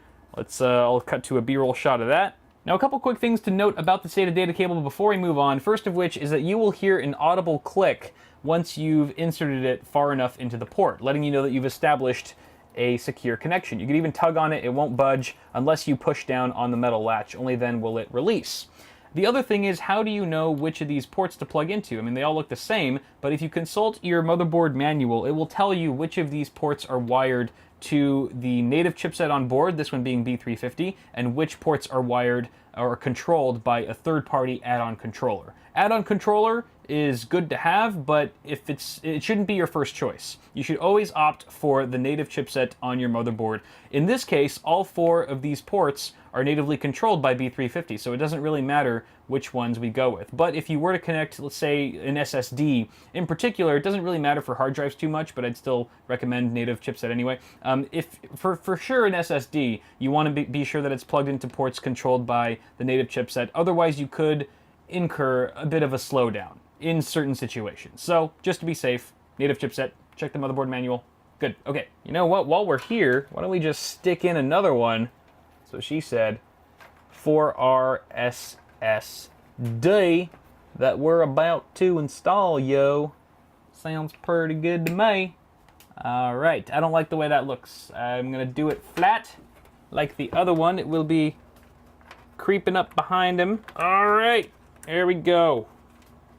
I'll cut to a B-roll shot of that. Now, a couple quick things to note about the SATA data cable before we move on. First of which is that you will hear an audible click once you've inserted it far enough into the port, letting you know that you've established a secure connection. You can even tug on it, it won't budge unless you push down on the metal latch. Only then will it release. The other thing is, how do you know which of these ports to plug into? I mean, they all look the same, but if you consult your motherboard manual, it will tell you which of these ports are wired to the native chipset on board, this one being B350, and which ports are wired or controlled by a third-party add-on controller. Add-on controller is good to have, but it shouldn't be your first choice. You should always opt for the native chipset on your motherboard. In this case, all four of these ports are natively controlled by B350, so it doesn't really matter which ones we go with. But if you were to connect, let's say, an SSD, in particular, it doesn't really matter for hard drives too much, but I'd still recommend native chipset anyway. If for sure an SSD, you want to be sure that it's plugged into ports controlled by the native chipset. Otherwise, you could incur a bit of a slowdown in certain situations. So, just to be safe, native chipset, check the motherboard manual. Good. Okay, you know what? While we're here, why don't we just stick in another one, so she said, for our SSD that we're about to install, yo. Sounds pretty good to me. Alright, I don't like the way that looks. I'm gonna do it flat, like the other one. It will be creeping up behind him. Alright, there we go.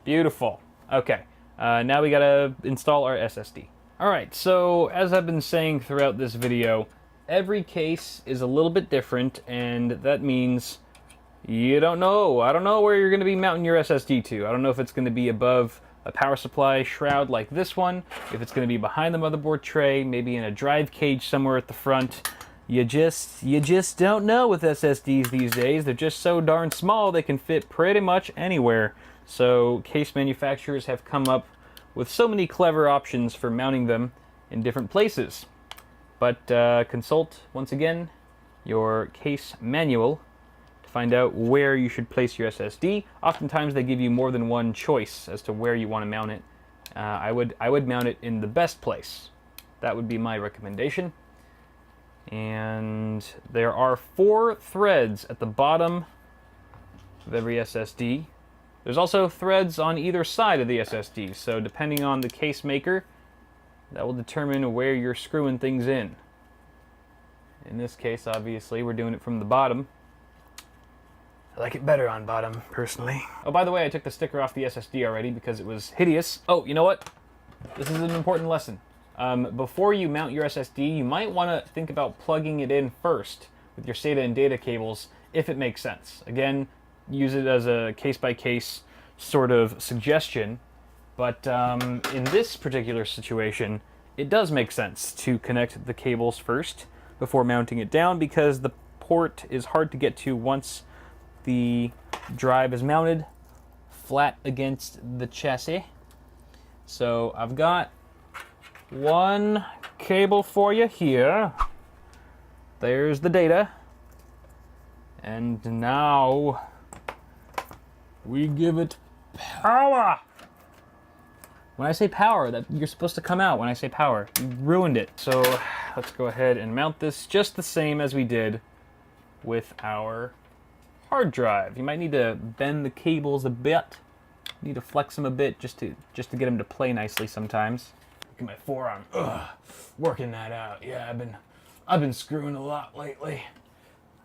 Beautiful. Okay, now we gotta install our SSD. Alright, so as I've been saying throughout this video, every case is a little bit different, and that means you don't know. I don't know where you're gonna be mounting your SSD to. I don't know if it's gonna be above a power supply shroud like this one, if it's gonna be behind the motherboard tray, maybe in a drive cage somewhere at the front. You just don't know with SSDs these days. They're just so darn small they can fit pretty much anywhere. So case manufacturers have come up with so many clever options for mounting them in different places. But consult, once again, your case manual to find out where you should place your SSD. Oftentimes they give you more than one choice as to where you want to mount it. I would mount it in the best place. That would be my recommendation. And there are 4 threads at the bottom of every SSD. There's also threads on either side of the SSD, so depending on the case maker, that will determine where you're screwing things in. In this case, obviously, we're doing it from the bottom. I like it better on bottom, personally. Oh, by the way, I took the sticker off the SSD already because it was hideous. Oh, you know what? This is an important lesson. Before you mount your SSD, you might want to think about plugging it in first with your SATA and data cables, if it makes sense. Again, use it as a case-by-case sort of suggestion, but in this particular situation, it does make sense to connect the cables first before mounting it down, because the port is hard to get to once the drive is mounted flat against the chassis. So I've got one cable for you here. There's the data. And now we give it power. When I say power, that you're supposed to come out when I say power. You ruined it. So let's go ahead and mount this just the same as we did with our hard drive. You might need to bend the cables a bit. Need to flex them a bit just to get them to play nicely sometimes. Look at my forearm. Ugh, working that out. Yeah, I've been screwing a lot lately.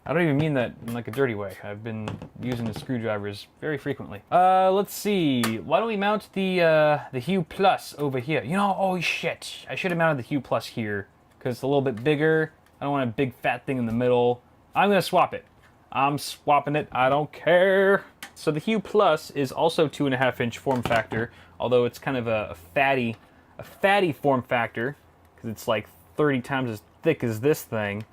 I don't even mean that in like a dirty way. I've been using the screwdrivers very frequently. Let's see. Why don't we mount the Hue Plus over here? You know, oh shit. I should have mounted the Hue Plus here because it's a little bit bigger. I don't want a big fat thing in the middle. I'm gonna swap it. I'm swapping it. I don't care. So the Hue Plus is also 2.5-inch form factor, although it's kind of a fatty form factor because it's like 30 times as thick as this thing.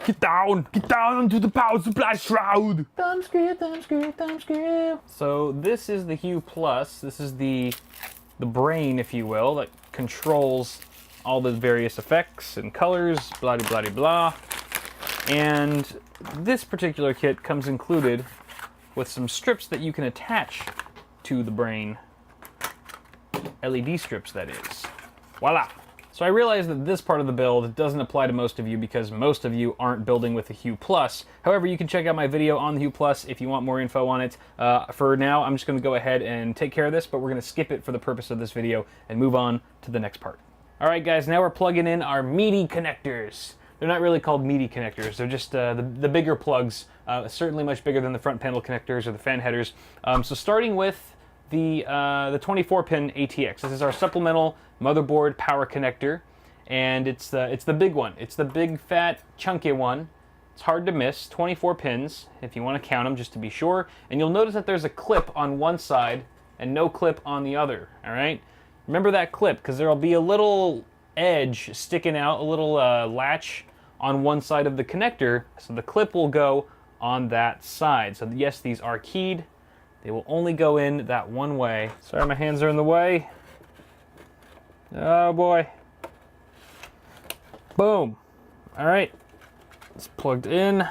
Get down onto the power supply shroud. Thumb screw, thumb screw, thumb screw. So this is the Hue Plus. This is the brain, if you will, that controls all the various effects and colors, blah blah blah blah. And this particular kit comes included with some strips that you can attach to the brain. LED strips, that is. Voila. So I realize that this part of the build doesn't apply to most of you because most of you aren't building with the Hue Plus. However, you can check out my video on the Hue Plus if you want more info on it. For now, I'm just going to go ahead and take care of this, but we're going to skip it for the purpose of this video and move on to the next part. All right, guys, now we're plugging in our meaty connectors. They're not really called meaty connectors. They're just the bigger plugs, certainly much bigger than the front panel connectors or the fan headers. So starting with the 24-pin ATX. This is our supplemental motherboard power connector, and it's the big one. It's the big, fat, chunky one. It's hard to miss. 24 pins, if you want to count them, just to be sure. And you'll notice that there's a clip on one side and no clip on the other. All right. Remember that clip, because there'll be a little edge sticking out, a little latch on one side of the connector, so the clip will go on that side. So yes, these are keyed. They will only go in that one way. Sorry, my hands are in the way. Oh boy. Boom. All right, it's plugged in.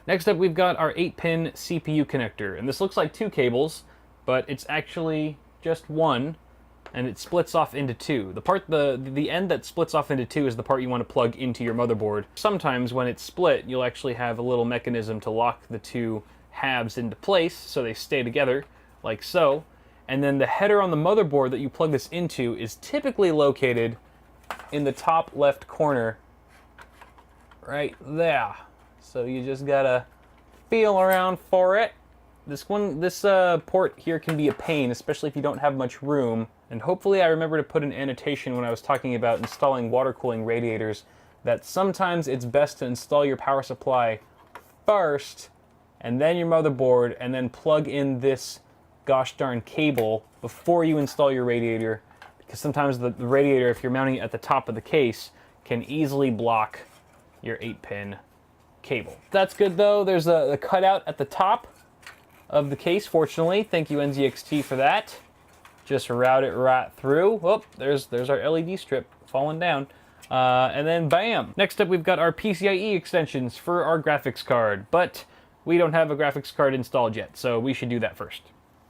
Next up, we've got our 8-pin CPU connector, and this looks like 2 cables, but it's actually just one, and it splits off into 2. The end that splits off into 2 is the part you want to plug into your motherboard. Sometimes when it's split, you'll actually have a little mechanism to lock the 2 halves into place so they stay together, like so. And then the header on the motherboard that you plug this into is typically located in the top left corner, right there. So you just gotta feel around for it. This port here can be a pain, especially if you don't have much room. And hopefully I remember to put an annotation when I was talking about installing water cooling radiators that sometimes it's best to install your power supply first, and then your motherboard, and then plug in this gosh darn cable before you install your radiator, because sometimes the radiator, if you're mounting it at the top of the case, can easily block your 8-pin cable. That's good though. There's a cutout at the top of the case, fortunately. Thank you, NZXT, for that. Just route it right through. Whoop, there's our LED strip falling down. And then bam. Next up, we've got our PCIe extensions for our graphics card, but we don't have a graphics card installed yet, so we should do that first.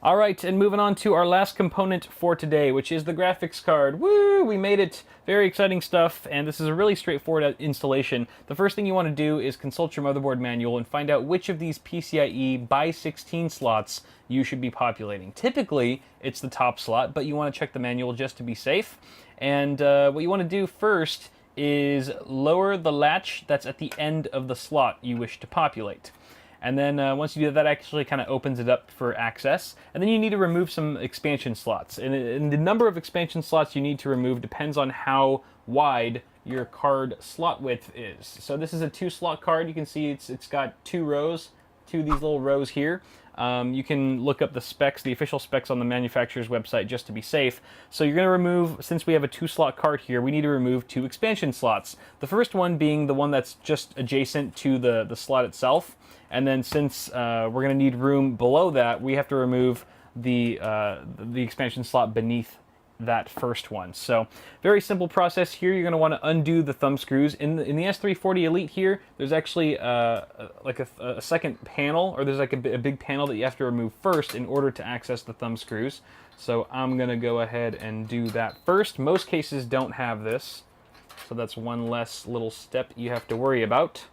All right, and moving on to our last component for today, which is the graphics card. Woo, we made it. Very exciting stuff, and this is a really straightforward installation. The first thing you want to do is consult your motherboard manual and find out which of these PCIe by 16 slots you should be populating. Typically, it's the top slot, but you want to check the manual just to be safe. And what you want to do first is lower the latch that's at the end of the slot you wish to populate. And then once you do that, that actually kind of opens it up for access. And then you need to remove some expansion slots. And the number of expansion slots you need to remove depends on how wide your card slot width is. So this is a 2-slot card. You can see it's got 2 rows, 2 of these little rows here. You can look up the specs, the official specs on the manufacturer's website just to be safe. So you're going to remove, since we have a 2-slot card here, we need to remove 2 expansion slots. The first one being the one that's just adjacent to the slot itself. And then since we're going to need room below that, we have to remove the expansion slot beneath that first one. So very simple process here. You're going to want to undo the thumb screws. In the S340 Elite here, there's actually like a second panel, or there's like a big panel that you have to remove first in order to access the thumb screws. So I'm going to go ahead and do that first. Most cases don't have this, so that's one less little step you have to worry about.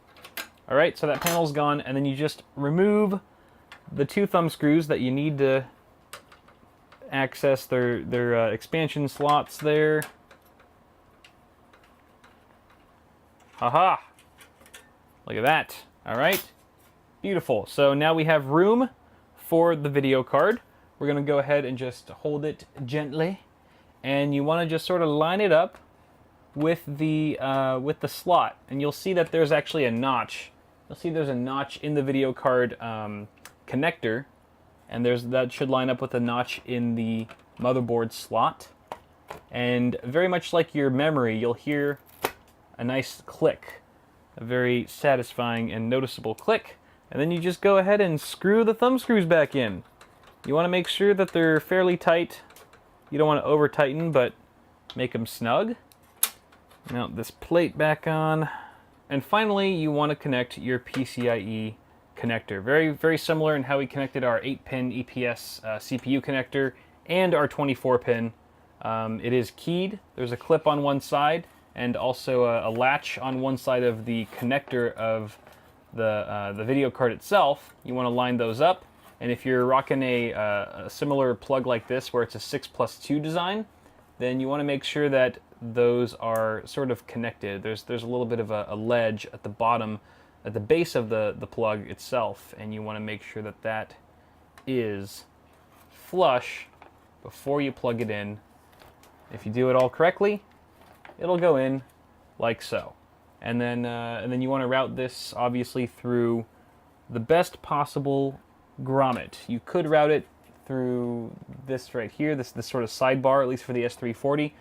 All right, so that panel's gone, and then you just remove the 2 thumb screws that you need to access their expansion slots there. Haha! Look at that. All right, Beautiful. So now we have room for the video card. We're going to go ahead and just hold it gently. And you want to just sort of line it up with the slot. And you'll see that there's actually a notch. You'll see there's a notch in the video card connector. And that should line up with a notch in the motherboard slot. And very much like your memory, you'll hear a nice click. A very satisfying and noticeable click. And then you just go ahead and screw the thumb screws back in. You want to make sure that they're fairly tight. You don't want to over tighten, but make them snug. Mount this plate back on. And finally, you want to connect your PCIe connector. Very, very similar in how we connected our 8-pin EPS CPU connector and our 24-pin. It is keyed. There's a clip on one side and also a latch on one side of the connector of the video card itself. You want to line those up. And if you're rocking a similar plug like this where it's a 6+2 design, then you want to make sure that those are sort of connected. There's a little bit of a ledge at the bottom, at the base of the plug itself, and you want to make sure that that is flush before you plug it in. If you do it all correctly, it'll go in like so. And then you want to route this obviously through the best possible grommet. You could route it through this right here, this sort of sidebar, at least for the S340,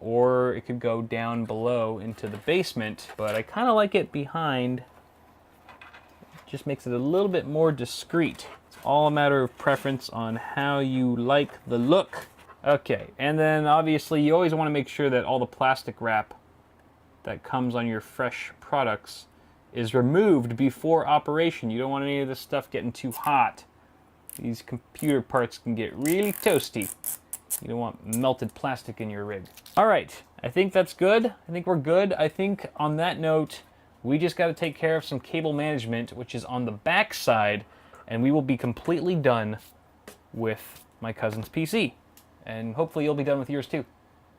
or it could go down below into the basement, but I kind of like it behind. It just makes it a little bit more discreet. It's all a matter of preference on how you like the look. Okay, and then obviously you always want to make sure that all the plastic wrap that comes on your fresh products is removed before operation. You don't want any of this stuff getting too hot. These computer parts can get really toasty. You don't want melted plastic in your rig. All right, I think that's good. I think we're good. I think on that note, we just got to take care of some cable management, which is on the back side, and we will be completely done with my cousin's PC. And hopefully you'll be done with yours too.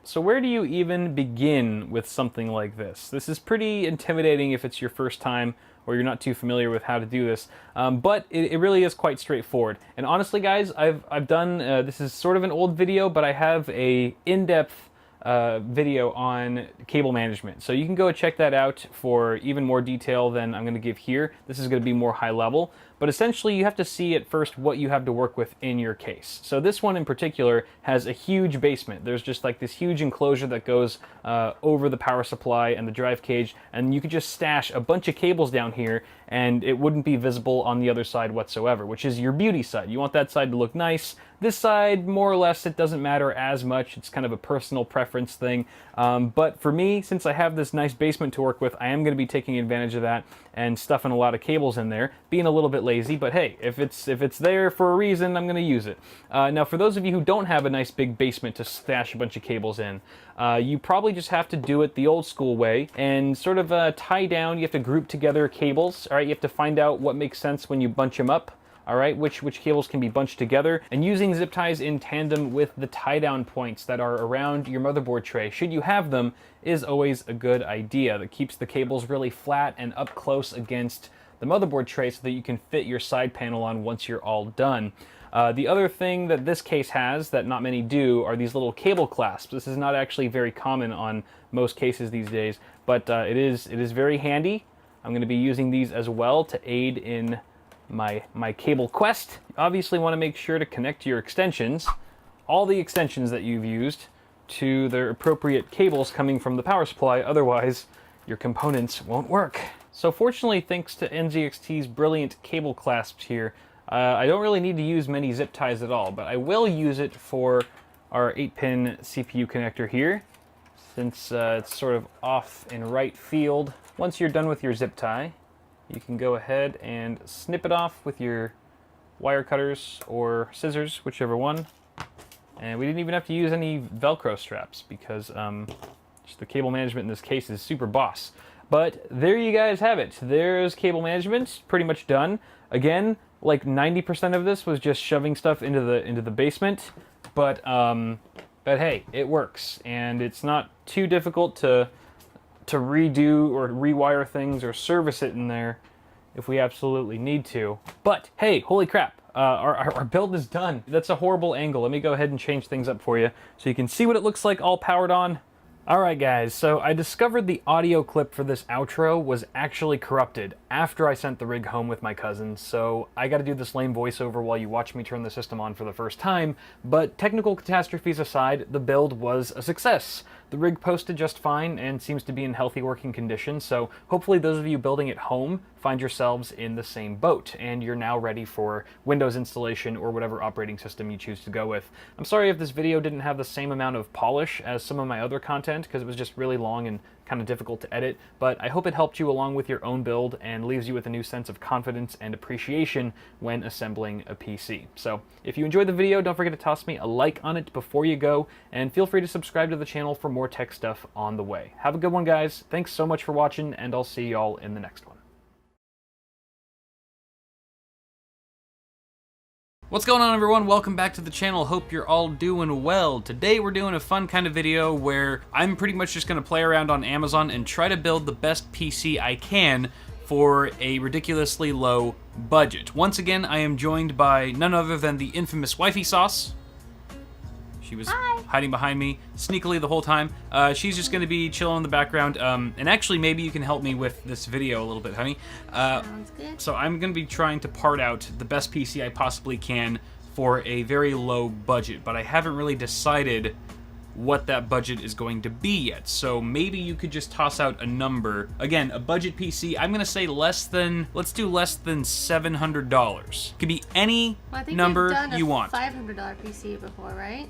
So where do you even begin with something like this? This is pretty intimidating if it's your first time or you're not too familiar with how to do this, but it really is quite straightforward. And honestly, guys, I've done, this is sort of an old video, but I have a in-depth video on cable management. So you can go check that out for even more detail than I'm going to give here. This is going to be more high level. But essentially, you have to see at first what you have to work with in your case. So this one in particular has a huge basement. There's just like this huge enclosure that goes over the power supply and the drive cage, and you could just stash a bunch of cables down here and it wouldn't be visible on the other side whatsoever, which is your beauty side. You want that side to look nice. This side, more or less, it doesn't matter as much. It's kind of a personal preference thing. But for me, since I have this nice basement to work with, I am going to be taking advantage of that and stuffing a lot of cables in there, being a little bit lazy, but hey, if it's there for a reason, I'm going to use it. Now, for those of you who don't have a nice big basement to stash a bunch of cables in, you probably just have to do it the old school way and sort of tie down. You have to group together cables. All right, you have to find out what makes sense when you bunch them up. All right, which cables can be bunched together, and using zip ties in tandem with the tie down points that are around your motherboard tray, should you have them, is always a good idea. That keeps the cables really flat and up close against the motherboard tray so that you can fit your side panel on once you're all done. The other thing that this case has that not many do are these little cable clasps. This is not actually very common on most cases these days, but it is very handy. I'm going to be using these as well to aid in my cable quest. You obviously want to make sure to connect your extensions, all the extensions that you've used, to their appropriate cables coming from the power supply, otherwise your components won't work. So fortunately, thanks to NZXT's brilliant cable clasps here, I don't really need to use many zip ties at all, but I will use it for our 8-pin CPU connector here, since it's sort of off in right field. Once you're done with your zip tie, you can go ahead and snip it off with your wire cutters or scissors, whichever one. And we didn't even have to use any Velcro straps because just the cable management in this case is super boss. But there you guys have it. There's cable management, pretty much done. Again, like 90% of this was just shoving stuff into the basement, but hey, it works, and it's not too difficult to redo or rewire things or service it in there. if we absolutely need to. But hey, holy crap, our build is done. That's a horrible angle. Let me go ahead and change things up for you so you can see what it looks like all powered on. Alright guys, so I discovered the audio clip for this outro was actually corrupted after I sent the rig home with my cousin, so I gotta do this lame voiceover while you watch me turn the system on for the first time, but technical catastrophes aside, the build was a success. The rig posted just fine and seems to be in healthy working condition, so hopefully those of you building at home find yourselves in the same boat, and you're now ready for Windows installation or whatever operating system you choose to go with. I'm sorry if this video didn't have the same amount of polish as some of my other content, because it was just really long and kind of difficult to edit, but I hope it helped you along with your own build and leaves you with a new sense of confidence and appreciation when assembling a PC. So if you enjoyed the video, don't forget to toss me a like on it before you go, and feel free to subscribe to the channel for more tech stuff on the way. Have a good one, guys. Thanks so much for watching, and I'll see y'all in the next one. What's going on, everyone? Welcome back to the channel. Hope you're all doing well. Today we're doing a fun kind of video where I'm pretty much just gonna play around on Amazon and try to build the best PC I can for a ridiculously low budget. Once again, I am joined by none other than the infamous Wifey Sauce. She was hiding behind me sneakily the whole time. She's just gonna be chilling in the background. And actually, maybe you can help me with this video a little bit, honey. Sounds good. So I'm gonna be trying to part out the best PC I possibly can for a very low budget, but I haven't really decided what that budget is going to be yet. So maybe you could just toss out a number. Again, a budget PC, I'm gonna say let's do less than $700. Could be any number you want. $500 PC before, right?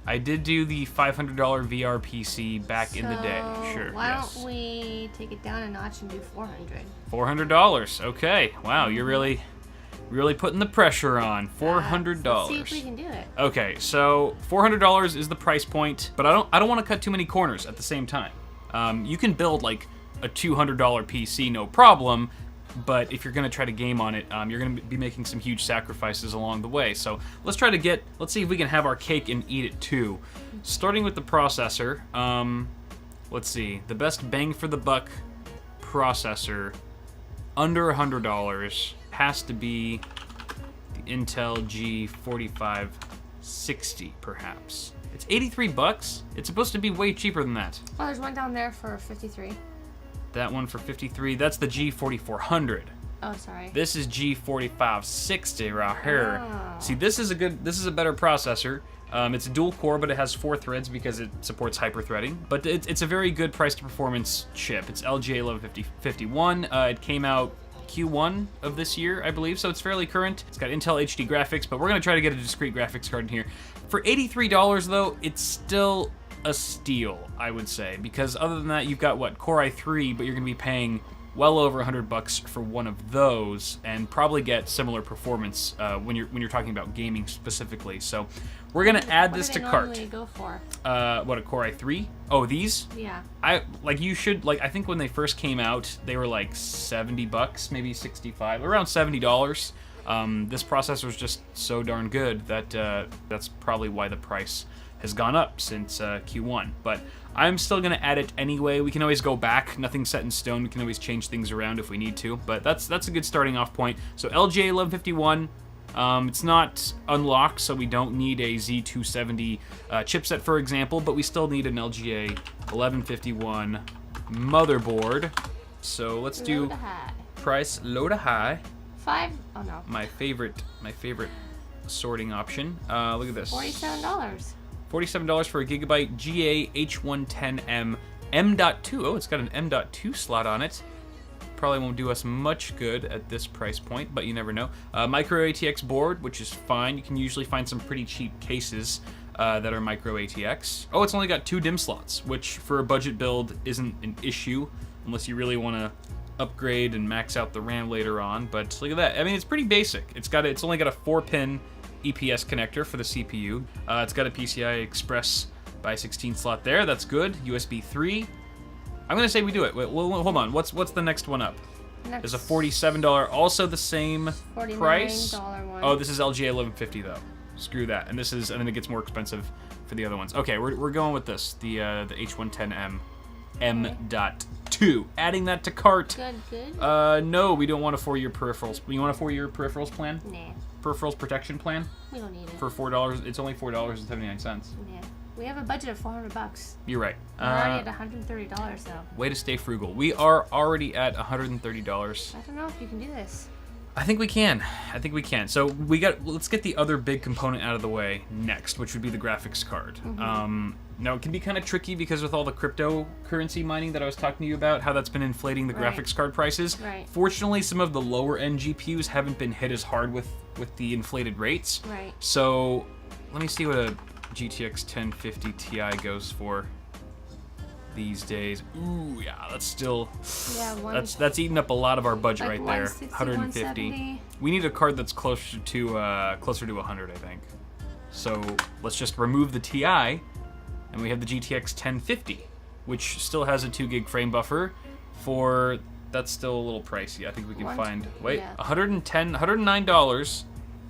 I did do the $500 VR PC back in the day, sure. Why don't we take it down a notch and do $400? $400, okay. Wow, you're really putting the pressure on. $400. Let's see if we can do it. Okay, so $400 is the price point, but I don't want to cut too many corners at the same time. You can build like a $200 PC, no problem, but if you're gonna try to game on it, you're gonna be making some huge sacrifices along the way. So let's see if we can have our cake and eat it too. Starting with the processor, let's see, the best bang for the buck processor under $100 has to be the Intel G4560, perhaps. It's 83 bucks. It's supposed to be way cheaper than that. Oh, there's one down there for 53. That one for 53, that's the G4400. Oh, sorry. This is G4560 right here. Oh. See, this is a better processor. It's a dual core, but it has 4 threads because it supports hyper-threading. But it's a very good price to performance chip. It's LGA 1151. It came out Q1 of this year, I believe, so it's fairly current. It's got Intel HD graphics, but we're gonna try to get a discrete graphics card in here. For $83 though, it's still a steal, I would say, because other than that, you've got what, Core i3, but you're gonna be paying well over $100 for one of those, and probably get similar performance when you're talking about gaming specifically. So we're gonna add this to cart. What do they normally go for? What, a Core i3? Oh, these? Yeah. I think when they first came out, they were like $70, maybe 65, around $70. This processor is just so darn good that that's probably why the price has gone up since Q1, but I'm still gonna add it anyway. We can always go back, nothing's set in stone. We can always change things around if we need to, but that's a good starting off point. So LGA 1151, it's not unlocked, so we don't need a Z270 chipset, for example, but we still need an LGA 1151 motherboard. So let's do Low to high. price low to high. Oh no. My favorite sorting option. Look at this. $47. $47 for a Gigabyte GA H110M M.2. Oh, it's got an M.2 slot on it. Probably won't do us much good at this price point, but you never know. Micro ATX board, which is fine. You can usually find some pretty cheap cases that are micro ATX. Oh, it's only got 2 DIMM slots, which for a budget build isn't an issue unless you really want to upgrade and max out the RAM later on. But look at that. I mean, it's pretty basic. It's only got a 4-pin EPS connector for the CPU. It's got a PCI Express by 16 slot there. That's good. USB 3. I'm gonna say we do it. Wait, hold on. What's the next one up? There's a $47, also the same price. $49 one. Oh, this is LGA 1150 though. Screw that. And then it gets more expensive for the other ones. Okay, we're going with this. The H110M M.2. 2. Adding that to cart. Good. No, we don't want a 4-year peripherals. You want a 4-year peripherals plan? Nah, Peripherals protection plan we don't need it. for $4. It's only $4.79. Yeah. We have a budget of $400. You're right. We're already at $130 though. Way to stay frugal. We are already at $130. I don't know if you can do this. I think we can. So let's get the other big component out of the way next, which would be the graphics card. Now it can be kind of tricky because with all the cryptocurrency mining that I was talking to you about, how that's been inflating the Right. graphics card prices. Right. Fortunately, some of the lower end GPUs haven't been hit as hard with the inflated rates. Right. So let me see what a GTX 1050 Ti goes for these days. Ooh, yeah, that's still Yeah, that's eating up a lot of our budget like right there. 160, 150. 170. We need a card that's closer to 100, I think. So let's just remove the Ti, and we have the GTX 1050, which still has a 2 gig frame buffer. That's still a little pricey. I think we can find yeah. $109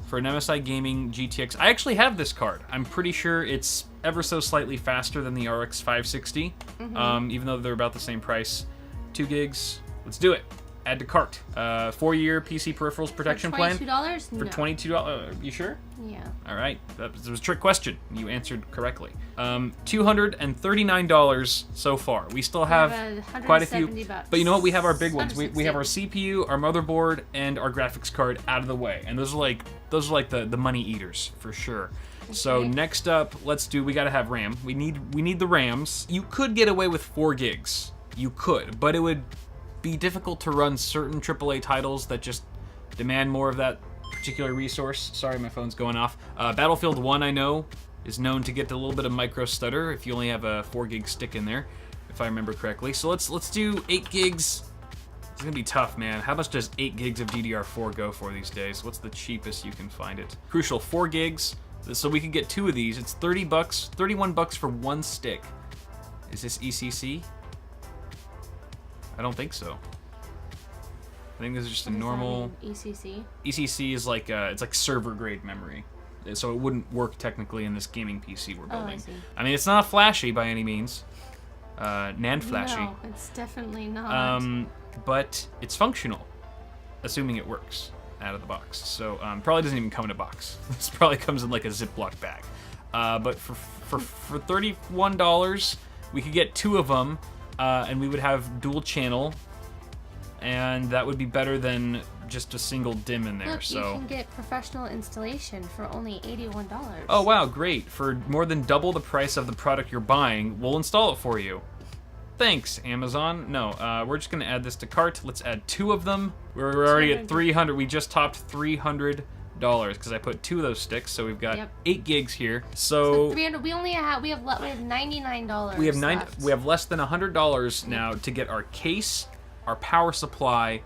for an MSI Gaming GTX. I actually have this card. I'm pretty sure it's ever so slightly faster than the RX 560, even though they're about the same price. 2 gigs. Let's do it. Add to cart. 4-year PC peripherals protection plan. $22? For No. $22. You sure? Yeah. All right. That was a trick question. You answered correctly. $239 so far. We still have quite a few. $170. But you know what? We have our big ones. We have our 160. CPU, our motherboard, and our graphics card out of the way. And those are like the money eaters for sure. So Okay. next up, we gotta have RAM. We need the RAMs. You could get away with 4 gigs. You could, but it would be difficult to run certain AAA titles that just demand more of that particular resource. Sorry, my phone's going off. Battlefield 1, I know, is known to get a little bit of micro stutter if you only have a 4 gig stick in there, if I remember correctly. So let's do 8 gigs. It's gonna be tough, man. How much does 8 gigs of DDR4 go for these days? What's the cheapest you can find it? Crucial, 4 gigs. So we could get 2 of these. It's $30, $31 for 1 stick. Is this ECC? I don't think so. I think this is just a normal. ECC. ECC is like it's like server grade memory, so it wouldn't work technically in this gaming PC we're building. see. I mean, it's not flashy by any means, NAND flashy, No, it's definitely not. but it's functional, assuming it works out of the box. So probably doesn't even come in a box. This probably comes in like a Ziploc bag. But for $31, we could get 2 of them. And we would have dual channel, and that would be better than just a single DIMM in there. Look, so you can get professional installation for only $81. oh wow, great. For more than double the price of the product you're buying, we'll install it for you. Thanks, Amazon. No, we're just gonna add this to cart. Let's add 2 of them. We're already at 300. We just topped $300 because I put 2 of those sticks, so we've got Yep. 8 gigs here. So 300. We have $99. We have left. We have less than $100 now to get our case, our power supply,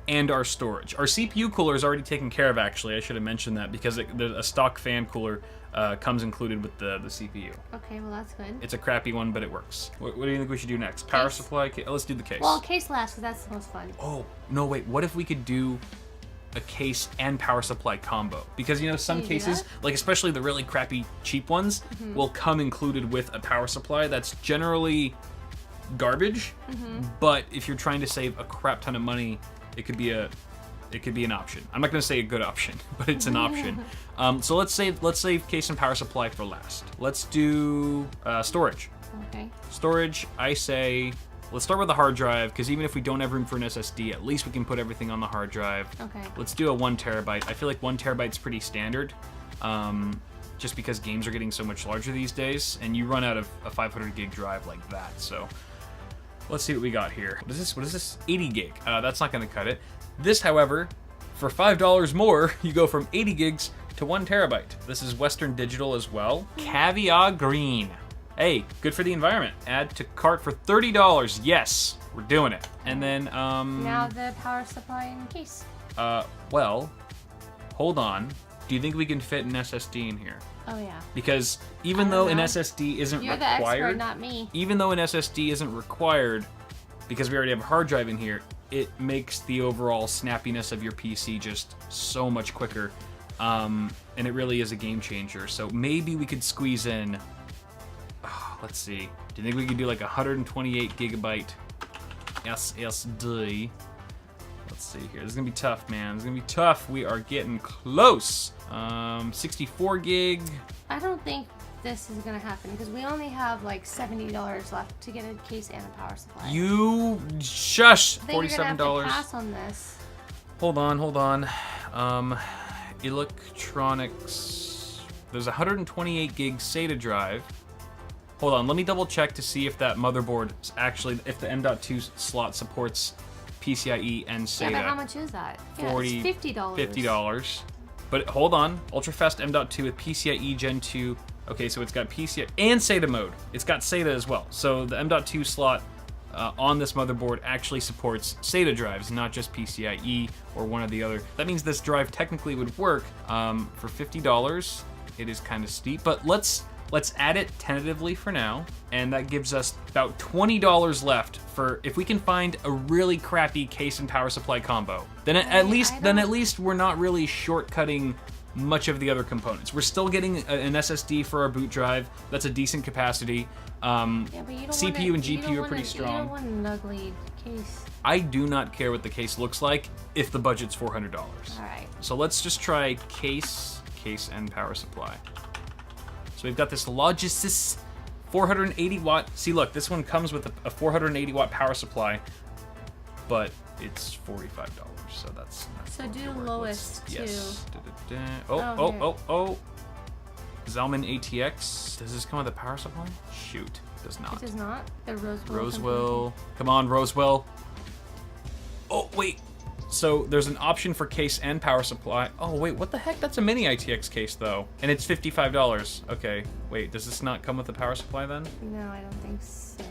and our storage. Our CPU cooler is already taken care of. Actually, I should have mentioned that because a stock fan cooler comes included with the CPU. Okay, well that's good. It's a crappy one, but it works. What do you think we should do next? Power Case. supply. Let's do the case. Well, case last, because that's the most fun. Oh no! Wait. What if we could do a case and power supply combo? Because you know some Can you do cases, that? like especially the really crappy cheap ones, will come included with a power supply that's generally garbage. But if you're trying to save a crap ton of money, it could be an option. I'm not going to say a good option, but it's an option. So let's save case and power supply for last. Let's do storage. Okay. Storage, I say, let's start with the hard drive, because even if we don't have room for an SSD, at least we can put everything on the hard drive. Okay. Let's do a 1 terabyte. I feel like 1 terabyte's pretty standard, just because games are getting so much larger these days, and you run out of a 500 gig drive like that. So let's see what we got here. What is this? 80 gig. That's not going to cut it. This, however, for $5 more, you go from 80 gigs to 1 terabyte. This is Western Digital as well. Caviar Green. Hey, good for the environment. Add to cart for $30. Yes, we're doing it. And then, Now the power supply and case. well, hold on. Do you think we can fit an SSD in here? Oh yeah. Because even I though don't an know. SSD isn't You're the expert, required, not me. even though an SSD isn't required, because we already have a hard drive in here, it makes the overall snappiness of your PC just so much quicker. And it really is a game changer. So maybe we could squeeze in, let's see. Do you think we could do like 128 gigabyte SSD. Let's see here. This is gonna be tough, man. This is gonna be tough. We are getting close. 64 gig. I don't think this is gonna happen because we only have like $70 left to get a case and a power supply. You shush. I think you're gonna have to $47. pass on this. Hold on. Electronics. There's a 128 gig SATA drive. Hold on, let me double check to see if that motherboard is actually, if the M.2 slot supports PCIe and SATA. Yeah, but how much is that? Yeah, 40, it's $50. $50. But hold on, ultra-fast M.2 with PCIe Gen 2. Okay, so it's got PCIe and SATA mode. It's got SATA as well. So the M.2 slot on this motherboard actually supports SATA drives, not just PCIe or one or the other. That means this drive technically would work for $50. It is kind of steep, but let's add it tentatively for now, and that gives us about $20 left for if we can find a really crappy case and power supply combo. Then at least we're not really shortcutting much of the other components. We're still getting an SSD for our boot drive. That's a decent capacity. Yeah, but you don't CPU and you GPU don't are pretty strong. You don't want an ugly case. I do not care what the case looks like if the budget's $400. All right. So let's just try case and power supply. So we've got this Logisys 480 watt. See, look, this one comes with a 480 watt power supply, but it's $45. So that's So not do gonna work. lowest too. Yes. Oh, Oh. Zalman ATX. Does this come with a power supply? Shoot, it does not. It does not. The Rosewell. Rosewell. Come on, Rosewell. Oh, wait. So there's an option for case and power supply. Oh, wait, what the heck? That's a mini ITX case, though. And it's $55. Okay, wait, does this not come with a power supply, then? No, I don't think so.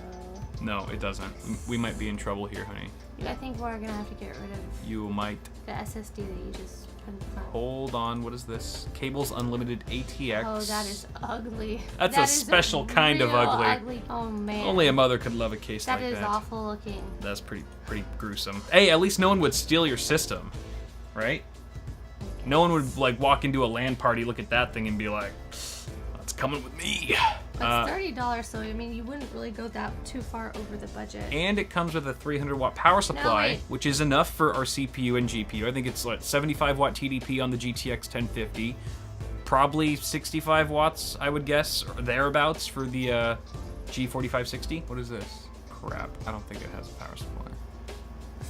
No, it doesn't. We might be in trouble here, honey. I think we're gonna have to get rid of You might. the SSD that you just put in front. Hold on, what is this? Cables Unlimited ATX. Oh, that is ugly. That's That a is special kind of real ugly. Oh man. Only a mother could love a case That like is that. awful looking. That's pretty gruesome. Hey, at least no one would steal your system, right? No one would like walk into a LAN party, look at that thing, and be like, "That's coming with me." That's $30, so I mean, you wouldn't really go that too far over the budget. And it comes with a 300 watt power supply, wait. which is enough for our CPU and GPU. I think it's like 75 watt TDP on the GTX 1050, probably 65 watts, I would guess, or thereabouts for the G4560. What is this? Crap, I don't think it has a power supply.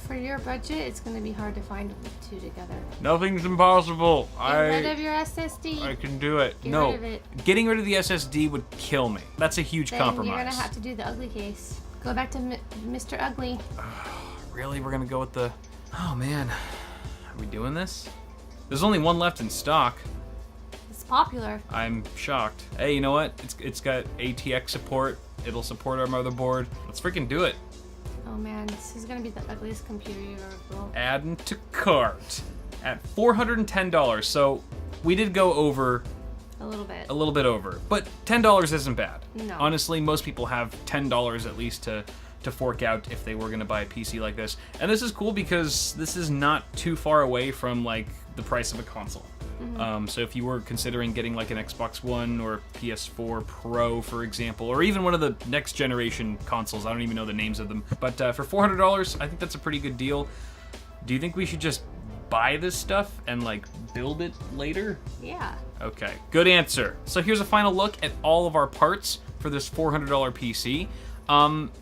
For your budget, it's gonna be hard to find the two together. Nothing's impossible. Get rid of your SSD. I can do it. Get No, rid of it. getting rid of the SSD would kill me. That's a huge Then compromise. you're gonna have to do the ugly case. Go back to Mr. Ugly. Really? We're gonna go with the... Oh, man. Are we doing this? There's only one left in stock. It's popular. I'm shocked. Hey, you know what? It's got ATX support. It'll support our motherboard. Let's freaking do it. Oh man, this is gonna be the ugliest computer you ever built. Add to cart at $410. So we did go over A little bit. a little bit over, but $10 isn't bad. No. Honestly, most people have $10 at least to fork out if they were going to buy a PC like this. And this is cool because this is not too far away from like the price of a console. So if you were considering getting like an Xbox One or PS4 Pro, for example, or even one of the next generation consoles, I don't even know the names of them, but for $400, I think that's a pretty good deal. Do you think we should just buy this stuff and like build it later? Yeah. Okay, good answer. So here's a final look at all of our parts for this $400 PC.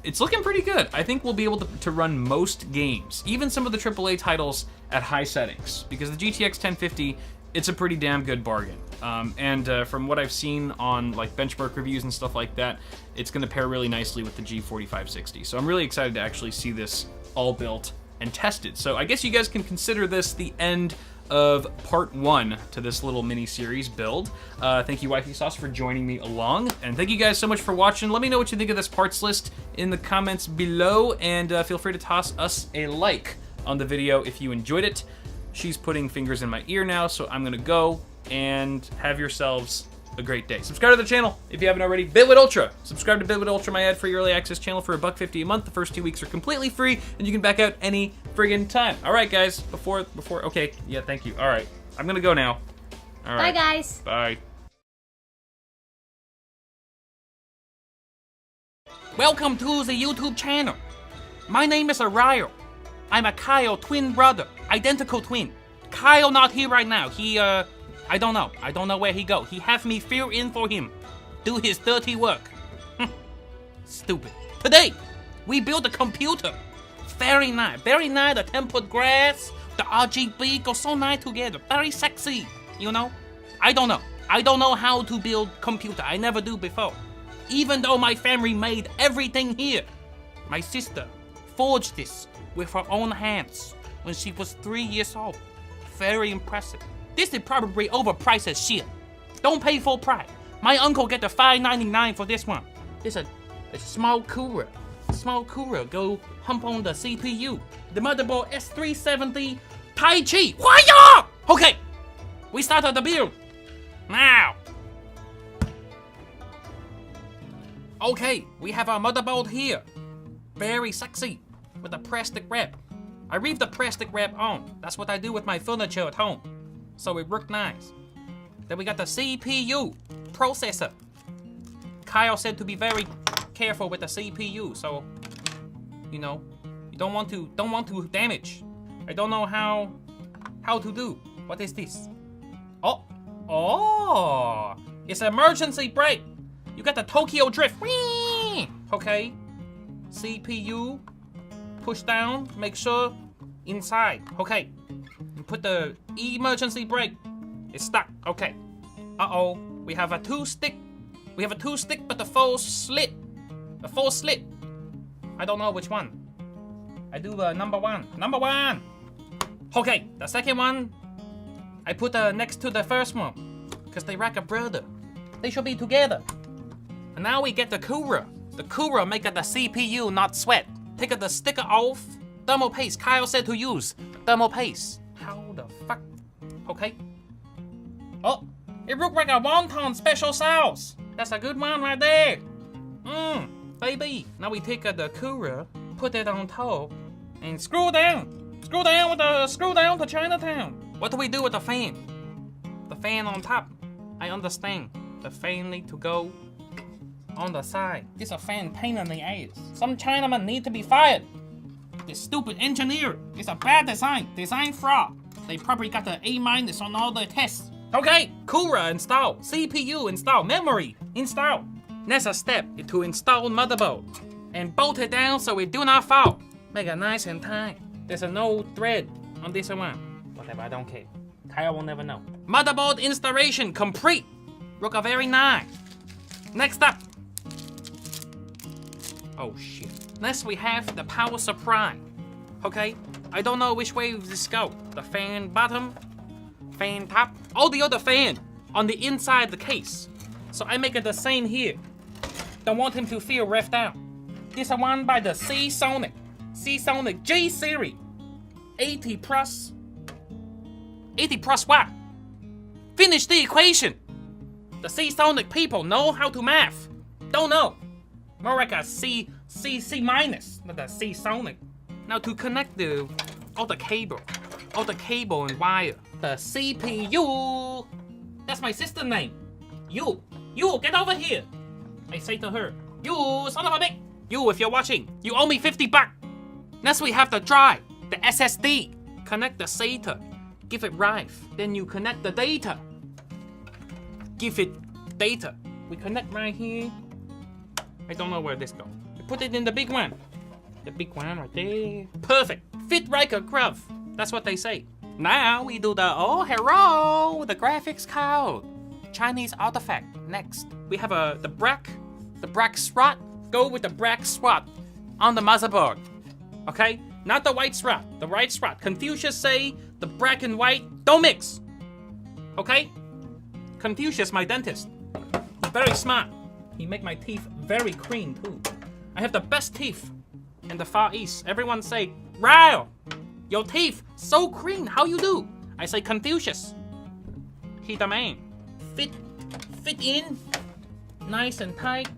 It's looking pretty good. I think we'll be able to run most games, even some of the AAA titles at high settings, because the GTX 1050, it's a pretty damn good bargain. From what I've seen on like benchmark reviews and stuff like that, it's gonna pair really nicely with the G4560. So I'm really excited to actually see this all built and tested. So I guess you guys can consider this the end of part 1 to this little mini-series build. Thank you, Wifey Sauce, for joining me along. And thank you guys so much for watching. Let me know what you think of this parts list in the comments below, and feel free to toss us a like on the video if you enjoyed it. She's putting fingers in my ear now, so I'm gonna go, and have yourselves a great day. Subscribe to the channel if you haven't already. Bitwit Ultra. Subscribe to Bitwit Ultra, my ad-free early access channel, for $1.50 a month. The first 2 weeks are completely free, and you can back out any friggin' time. All right, guys. Okay. Yeah. Thank you. All right. I'm gonna go now. All right. Bye, guys. Bye. Welcome to the YouTube channel. My name is Ariel. I'm a Kyle twin brother, identical twin. Kyle not here right now. He, I don't know. I don't know where he go. He have me fill in for him. Do his dirty work. Stupid. Today, we built a computer. Very nice. Very nice. The tempered grass, the RGB go so nice together. Very sexy. You know? I don't know. I don't know how to build computer. I never do before. Even though my family made everything here. My sister forged this with her own hands when she was 3 years old. Very impressive. This is probably overpriced as shit. Don't pay full price. My uncle get the $5.99 for this one. This is a small cooler. Small cooler go hump on the CPU. The motherboard S370 Tai Chi. Why? Okay, we started the build. Now. Okay, we have our motherboard here. Very sexy with the plastic wrap. I leave the plastic wrap on. That's what I do with my furniture at home. So it worked nice. Then we got the CPU processor. Kyle said to be very careful with the CPU, so you know, you don't want to damage. I don't know how to do. What is this? Oh, it's emergency brake. You got the Tokyo drift. Whee! Okay. CPU, push down, make sure inside. Okay. You put the emergency brake. It's stuck. Okay. Uh-oh. We have a two stick, but the full slit. The full slit. I don't know which one. I do number one. Number one. Okay, the second one, I put next to the first one, because they like a brother. They should be together. And now we get the cooler. The cooler make the CPU not sweat. Take the sticker off. Thermal paste. Kyle said to use thermal paste. How the fuck? Okay. Oh, it look like a wonton special sauce. That's a good one right there. Baby. Now we take the cooler, put it on top, and screw down. Screw down to Chinatown. What do we do with the fan? The fan on top. I understand. The fan need to go on the side. This a fan pain in the ass. Some Chinaman need to be fired. This stupid engineer is a bad design. Design fraud. They probably got the A- on all the tests. Okay, cooler install. CPU install. Memory install. Next step is to install motherboard and bolt it down so it do not fall. Make it nice and tight. There's no thread on this one. Whatever, I don't care. Kyle will never know. Motherboard installation complete. Look very nice. Next up. Oh shit. Next we have the power supply. Okay, I don't know which way this go. The fan bottom, fan top, all the other fan on the inside the case. So I make it the same here. Don't want him to feel left out. This is one by the Seasonic. Seasonic J series. 80 plus what? Finish the equation. The Seasonic people know how to math. Don't know. More like a C minus, not the Seasonic. Now to connect all the cable and wire. The CPU. That's my sister name. You get over here. I say to her, you son of a bitch. You, if you're watching, you owe me $50. Next we have the drive, the SSD. Connect the SATA. Give it drive. Then you connect the data. Give it data. We connect right here. I don't know where this goes. We put it in the big one. The big one right there. Perfect. Fit like a glove. That's what they say. Now we do the, oh, hello, the graphics card. Chinese artifact. Next, we have the black slot. Go with the black slot on the motherboard. Okay? Not the white slot. The white slot. Confucius say the black and white don't mix. Okay? Confucius, my dentist. He's very smart. He make my teeth very clean too. I have the best teeth in the Far East. Everyone say, Ryle, your teeth so clean. How you do? I say Confucius. He the man. Fit in, nice and tight.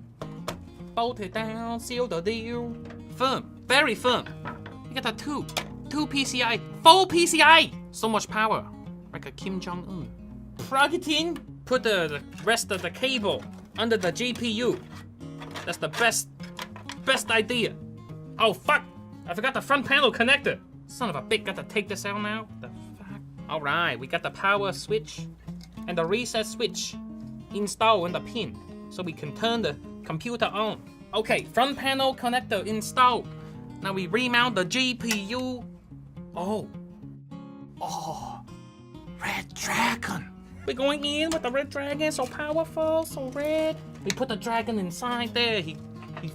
Bolt it down, seal the deal. Firm, very firm. You got a two PCI, full PCI. So much power, like a Kim Jong-un. Plug it in. Put the rest of the cable under the GPU. That's the best idea. Oh fuck! I forgot the front panel connector. Son of a bitch, got to take this out now? The fuck? Alright, we got the power switch and the reset switch installed in the pin so we can turn the computer on. Okay, front panel connector installed. Now we remount the GPU. Oh, Red Dragon. We're going in with the Red Dragon, so powerful, so red. We put the dragon inside there. He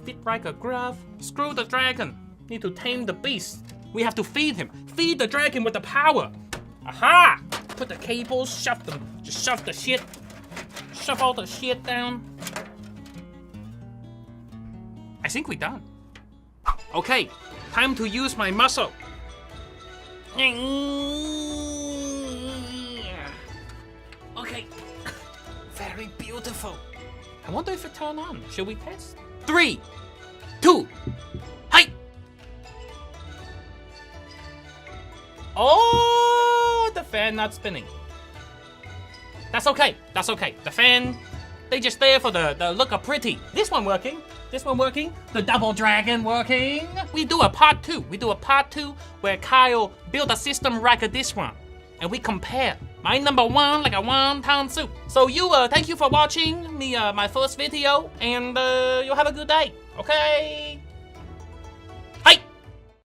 fit like a glove. Screw the dragon. Need to tame the beast. We have to feed him. Feed the dragon with the power. Aha! Put the cables, shove them. Just shove the shit. Shove all the shit down. I think we're done. Okay, time to use my muscle. Okay, very beautiful. I wonder if it turned on. Should we test? 3, 2, hey! Oh, the fan not spinning. That's okay. That's okay. The fan, they just there for the look of pretty. This one working. This one working. The double dragon working. We do a part 2. We do a part 2 where Kyle build a system like this one, and we compare. My number 1 like a wonton soup. So thank you for watching me my first video, and you'll have a good day. Okay.